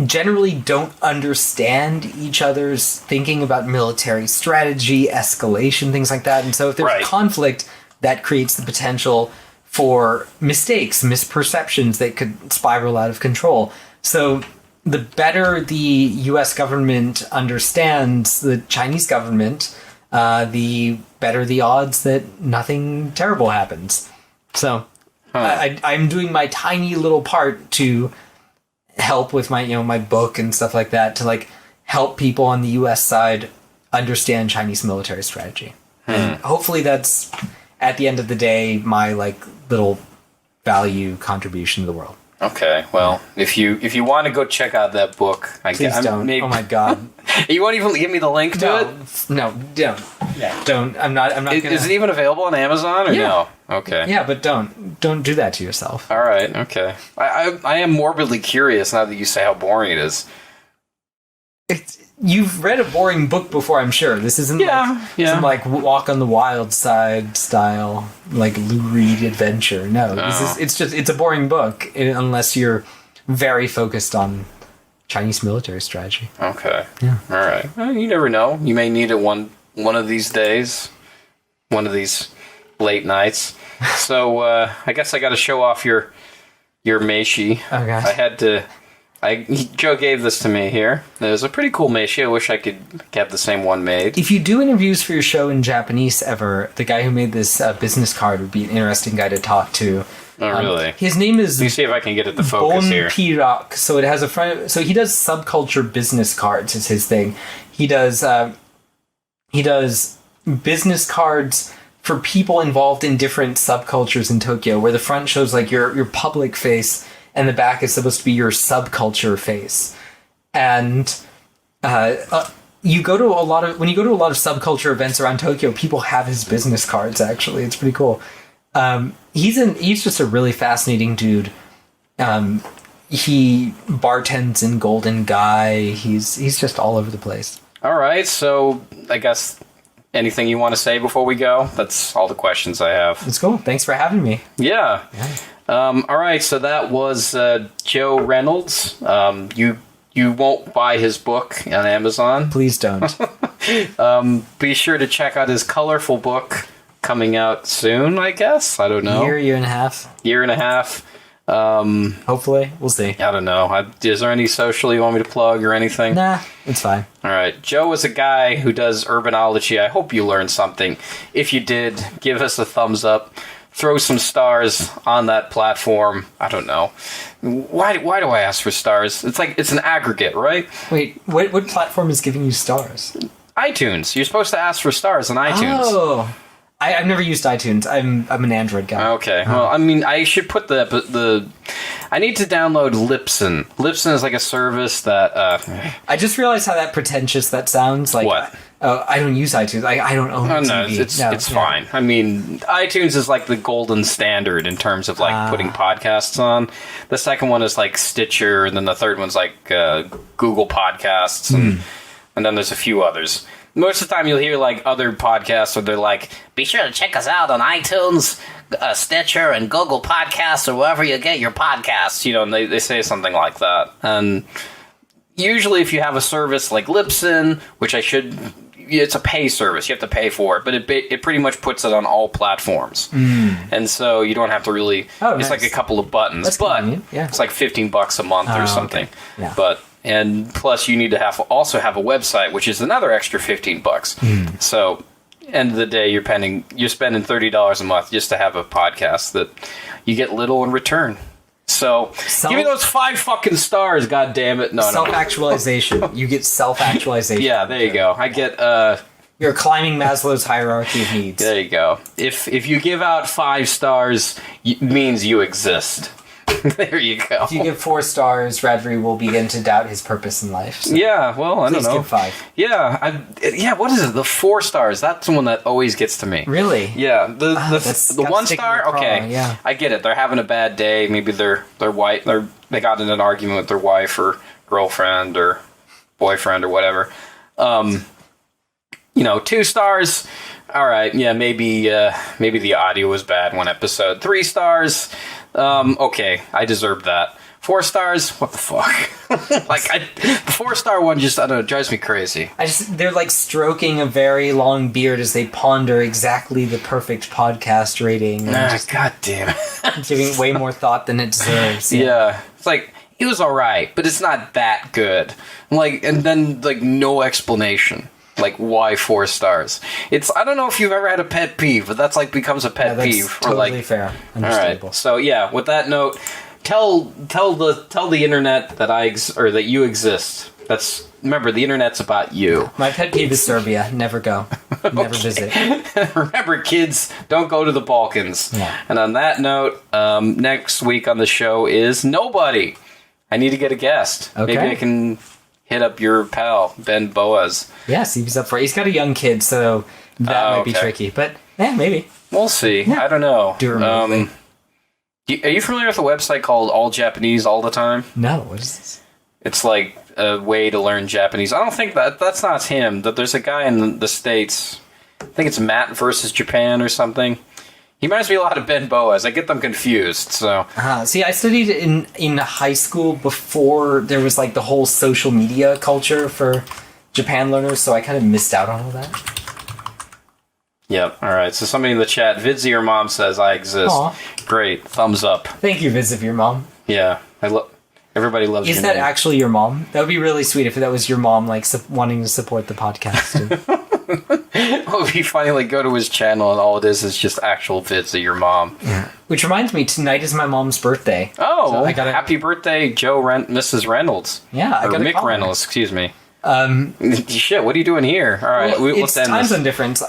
[SPEAKER 3] generally don't understand each other's thinking about military strategy, escalation, things like that. And so if there's a conflict, that creates the potential for mistakes, misperceptions that could spiral out of control. So the better the U.S. government understands the Chinese government, the better the odds that nothing terrible happens. So I'm doing my tiny little part to help with my my book and stuff like that, to like help people on the U.S. side understand Chinese military strategy. And hopefully that's, at the end of the day, my like little value contribution to the world.
[SPEAKER 2] Okay, well, if you want to go check out that book,
[SPEAKER 3] Please don't. Oh my god!
[SPEAKER 2] You won't even give me the link to it?
[SPEAKER 3] No, don't. Yeah, don't. I'm not gonna.
[SPEAKER 2] Is it even available on Amazon or no? Okay.
[SPEAKER 3] Yeah, but don't do that to yourself.
[SPEAKER 2] All right. Okay. I am morbidly curious now that you say how boring it is.
[SPEAKER 3] You've read a boring book before, I'm sure. This isn't some like Walk on the Wild Side style, like Lou Reed adventure. No. It's a boring book unless you're very focused on Chinese military strategy.
[SPEAKER 2] Okay.
[SPEAKER 3] Yeah.
[SPEAKER 2] All right. Well, you never know. You may need it one of these days, one of these late nights. So I guess I got to show off your Meishi.
[SPEAKER 3] Okay.
[SPEAKER 2] I had to Joe gave this to me here. It was a pretty cool Meishi. I wish I could have the same one made.
[SPEAKER 3] If you do interviews for your show in Japanese ever, the guy who made this business card would be an interesting guy to talk to.
[SPEAKER 2] Oh, really?
[SPEAKER 3] His name is...
[SPEAKER 2] Let me see if I can get it to focus here.
[SPEAKER 3] Pirak. So it has a front... So he does subculture business cards is his thing. He does business cards for people involved in different subcultures in Tokyo, where the front shows like your public face and the back is supposed to be your subculture face. And you go to a lot of subculture events around Tokyo, people have his business cards. Actually, it's pretty cool. He's just a really fascinating dude. He bartends in Golden Guy. He's just all over the place.
[SPEAKER 2] All right, so I guess anything you want to say before we go? That's all the questions I have.
[SPEAKER 3] It's cool. Thanks for having me.
[SPEAKER 2] Yeah. All right, so that was Joe Reynolds. You won't buy his book on Amazon.
[SPEAKER 3] Please don't.
[SPEAKER 2] Be sure to check out his colorful book coming out soon, I guess. I don't know.
[SPEAKER 3] Year and a half.
[SPEAKER 2] Year and a half.
[SPEAKER 3] Hopefully. We'll see.
[SPEAKER 2] I don't know. Is there any social you want me to plug or anything?
[SPEAKER 3] Nah, it's fine.
[SPEAKER 2] All right. Joe is a guy who does urbanology. I hope you learned something. If you did, give us a thumbs up. Throw some stars on that platform. I don't know. Why do I ask for stars? It's an aggregate, right?
[SPEAKER 3] Wait, what platform is giving you stars?
[SPEAKER 2] iTunes. You're supposed to ask for stars on iTunes.
[SPEAKER 3] Oh. I've never used iTunes. I'm an Android guy.
[SPEAKER 2] Okay. Well, I mean, I should put the I need to download Libsyn. Libsyn is like a service that...
[SPEAKER 3] I just realized how pretentious that sounds. Like,
[SPEAKER 2] what?
[SPEAKER 3] I don't use iTunes. I don't own a TV.
[SPEAKER 2] No, it's fine. I mean, iTunes is like the golden standard in terms of putting podcasts on. The second one is like Stitcher, and then the third one's like Google Podcasts, and then there's a few others. Most of the time you'll hear like other podcasts where they're like, be sure to check us out on iTunes, Stitcher, and Google Podcasts, or wherever you get your podcasts. You know, and they say something like that. And usually if you have a service like Libsyn, which it's a pay service, you have to pay for it, but it pretty much puts it on all platforms. And so you don't have to really... it's like a couple of buttons.
[SPEAKER 3] That's
[SPEAKER 2] but
[SPEAKER 3] convenient. Yeah.
[SPEAKER 2] It's like $15 a month or something.
[SPEAKER 3] Okay. Yeah.
[SPEAKER 2] And plus you need to also have a website, which is another extra $15. So, end of the day, you're spending $30 a month just to have a podcast that you get little in return. So, give me those 5 fucking stars, god damn it. No,
[SPEAKER 3] self-actualization. You get self-actualization.
[SPEAKER 2] Yeah, there you go. I get
[SPEAKER 3] you're climbing Maslow's hierarchy of needs.
[SPEAKER 2] There you go. If you give out 5 stars, it means you exist. There you go.
[SPEAKER 3] If you give 4 stars, Radrey will begin to doubt his purpose in life. So
[SPEAKER 2] yeah, well, I don't know.
[SPEAKER 3] Please give 5.
[SPEAKER 2] Yeah, what is it? The 4 stars. That's the one that always gets to me.
[SPEAKER 3] Really?
[SPEAKER 2] Yeah. The 1 star. Okay.
[SPEAKER 3] Yeah.
[SPEAKER 2] I get it. They're having a bad day. Maybe their wife. They got in an argument with their wife or girlfriend or boyfriend or whatever. 2 stars. All right. Yeah. Maybe the audio was bad one episode. 3 stars. Okay, I deserve that. 4 stars? What the fuck? The 4-star one just, I don't know, drives me crazy.
[SPEAKER 3] They're like stroking a very long beard as they ponder exactly the perfect podcast rating.
[SPEAKER 2] God damn it.
[SPEAKER 3] Giving way more thought than it deserves.
[SPEAKER 2] Yeah. It's like, it was alright, but it's not that good. And then, no explanation. Why 4 stars? I don't know if you've ever had a pet peeve, but that's becomes a pet peeve.
[SPEAKER 3] Totally fair. Understandable.
[SPEAKER 2] All right. So yeah, with that note, tell the internet that you exist. Remember, the internet's about you.
[SPEAKER 3] My pet peeve is Serbia. Never go. Never visit.
[SPEAKER 2] Remember, kids, don't go to the Balkans.
[SPEAKER 3] Yeah.
[SPEAKER 2] And on that note, next week on the show is nobody. I need to get a guest.
[SPEAKER 3] Okay.
[SPEAKER 2] Maybe I can hit up your pal, Ben Boaz.
[SPEAKER 3] Yeah, see if he's up for it. He's got a young kid, so that might be tricky. But, maybe.
[SPEAKER 2] We'll see.
[SPEAKER 3] Yeah.
[SPEAKER 2] I don't know.
[SPEAKER 3] Do remotely.
[SPEAKER 2] Are you familiar with a website called All Japanese All the Time?
[SPEAKER 3] No, what is this?
[SPEAKER 2] It's like a way to learn Japanese. I don't think that's not him. There's a guy in the States. I think it's Matt versus Japan or something. He reminds me a lot of Ben Boaz. I get them confused, so...
[SPEAKER 3] See, I studied in high school before there was, the whole social media culture for Japan learners, so I kind of missed out on all that.
[SPEAKER 2] Yep, alright. So somebody in the chat, Vids of your mom says I exist.
[SPEAKER 3] Aw.
[SPEAKER 2] Great, thumbs up.
[SPEAKER 3] Thank you, Viz of your mom.
[SPEAKER 2] Yeah, Everybody loves
[SPEAKER 3] Is
[SPEAKER 2] your
[SPEAKER 3] that
[SPEAKER 2] name.
[SPEAKER 3] actually your mom? That would be really sweet if that was your mom, like, wanting to support the podcast.
[SPEAKER 2] Oh, if you finally go to his channel and all it is just actual vids of your mom.
[SPEAKER 3] Yeah. Which reminds me, tonight is my mom's birthday.
[SPEAKER 2] Oh,
[SPEAKER 3] So I gotta-
[SPEAKER 2] happy birthday, Mrs. Reynolds.
[SPEAKER 3] Yeah, I
[SPEAKER 2] Or
[SPEAKER 3] got
[SPEAKER 2] Mick Reynolds, excuse me.
[SPEAKER 3] Um,
[SPEAKER 2] Shit, what are you doing here? All right,
[SPEAKER 3] well,
[SPEAKER 2] let's
[SPEAKER 3] it's
[SPEAKER 2] end
[SPEAKER 3] time
[SPEAKER 2] this.
[SPEAKER 3] zone difference.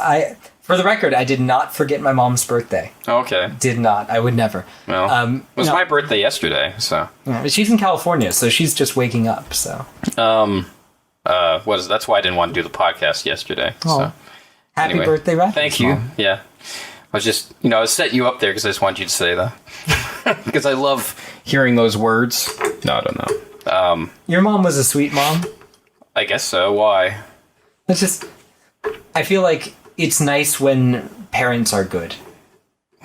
[SPEAKER 3] For the record, I did not forget my mom's birthday.
[SPEAKER 2] Okay.
[SPEAKER 3] Did not. I would never.
[SPEAKER 2] Well, it was
[SPEAKER 3] no.
[SPEAKER 2] my birthday yesterday, so.
[SPEAKER 3] Yeah, but she's in California, so she's just waking up. So
[SPEAKER 2] That's why I didn't want to do the podcast yesterday.
[SPEAKER 3] Oh.
[SPEAKER 2] So.
[SPEAKER 3] happy
[SPEAKER 2] Anyway,
[SPEAKER 3] birthday, Radrey.
[SPEAKER 2] Thank you. Yeah. I was just, I was setting you up there because I just wanted you to say that. Because I love hearing those words. No, I don't know.
[SPEAKER 3] Your mom was a sweet mom.
[SPEAKER 2] I guess so. Why?
[SPEAKER 3] It's just, I feel like it's nice when parents are good.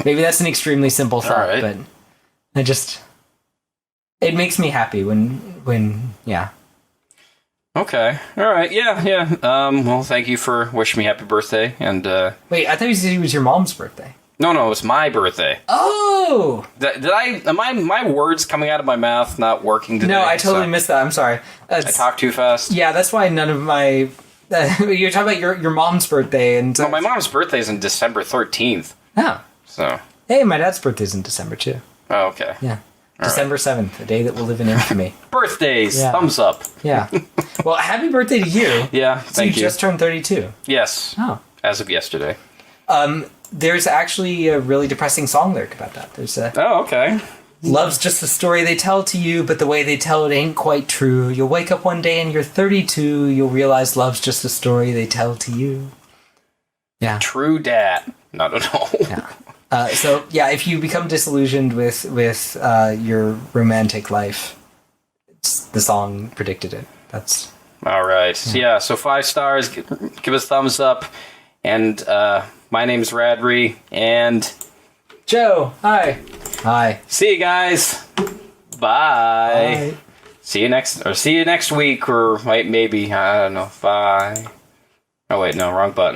[SPEAKER 3] Maybe that's an extremely simple thought,
[SPEAKER 2] right.
[SPEAKER 3] but it makes me happy when yeah.
[SPEAKER 2] Okay. All right. Yeah. Well, thank you for wishing me happy birthday. And
[SPEAKER 3] Wait, I thought you said it was your mom's birthday.
[SPEAKER 2] no, it's my birthday.
[SPEAKER 3] Oh!
[SPEAKER 2] Am my words coming out of my mouth not working today?
[SPEAKER 3] No, I totally
[SPEAKER 2] So-
[SPEAKER 3] missed that. I'm sorry.
[SPEAKER 2] I talk too fast.
[SPEAKER 3] Yeah, that's why none of my... you're talking about your mom's birthday and...
[SPEAKER 2] Well, my mom's birthday is on December 13th.
[SPEAKER 3] Oh.
[SPEAKER 2] So.
[SPEAKER 3] Hey, my dad's birthday's in December, too.
[SPEAKER 2] Oh, okay.
[SPEAKER 3] Yeah. December 7th, a day that will live in infamy.
[SPEAKER 2] Birthdays.
[SPEAKER 3] Yeah.
[SPEAKER 2] Thumbs up.
[SPEAKER 3] Yeah. Well, happy birthday to you.
[SPEAKER 2] Yeah.
[SPEAKER 3] So
[SPEAKER 2] Thank
[SPEAKER 3] you
[SPEAKER 2] you.
[SPEAKER 3] just turned 32.
[SPEAKER 2] Yes.
[SPEAKER 3] Oh.
[SPEAKER 2] As of yesterday.
[SPEAKER 3] There's actually a really depressing song lyric about that. There's a...
[SPEAKER 2] Oh, okay.
[SPEAKER 3] Love's just a story they tell to you, but the way they tell it ain't quite true. You'll wake up one day and you're 32. You'll realize love's just a story they tell to you. Yeah.
[SPEAKER 2] True dat. Not at all.
[SPEAKER 3] Yeah. So, yeah, if you become disillusioned with your romantic life, the song predicted it. That's...
[SPEAKER 2] All right. Yeah. So 5 stars. Give us thumbs up. And my name's Radrey. And
[SPEAKER 3] Joe, hi. Hi.
[SPEAKER 2] see you guys. Bye.
[SPEAKER 3] Bye.
[SPEAKER 2] See you next week, or maybe I don't know. Bye. Oh wait, no, wrong button.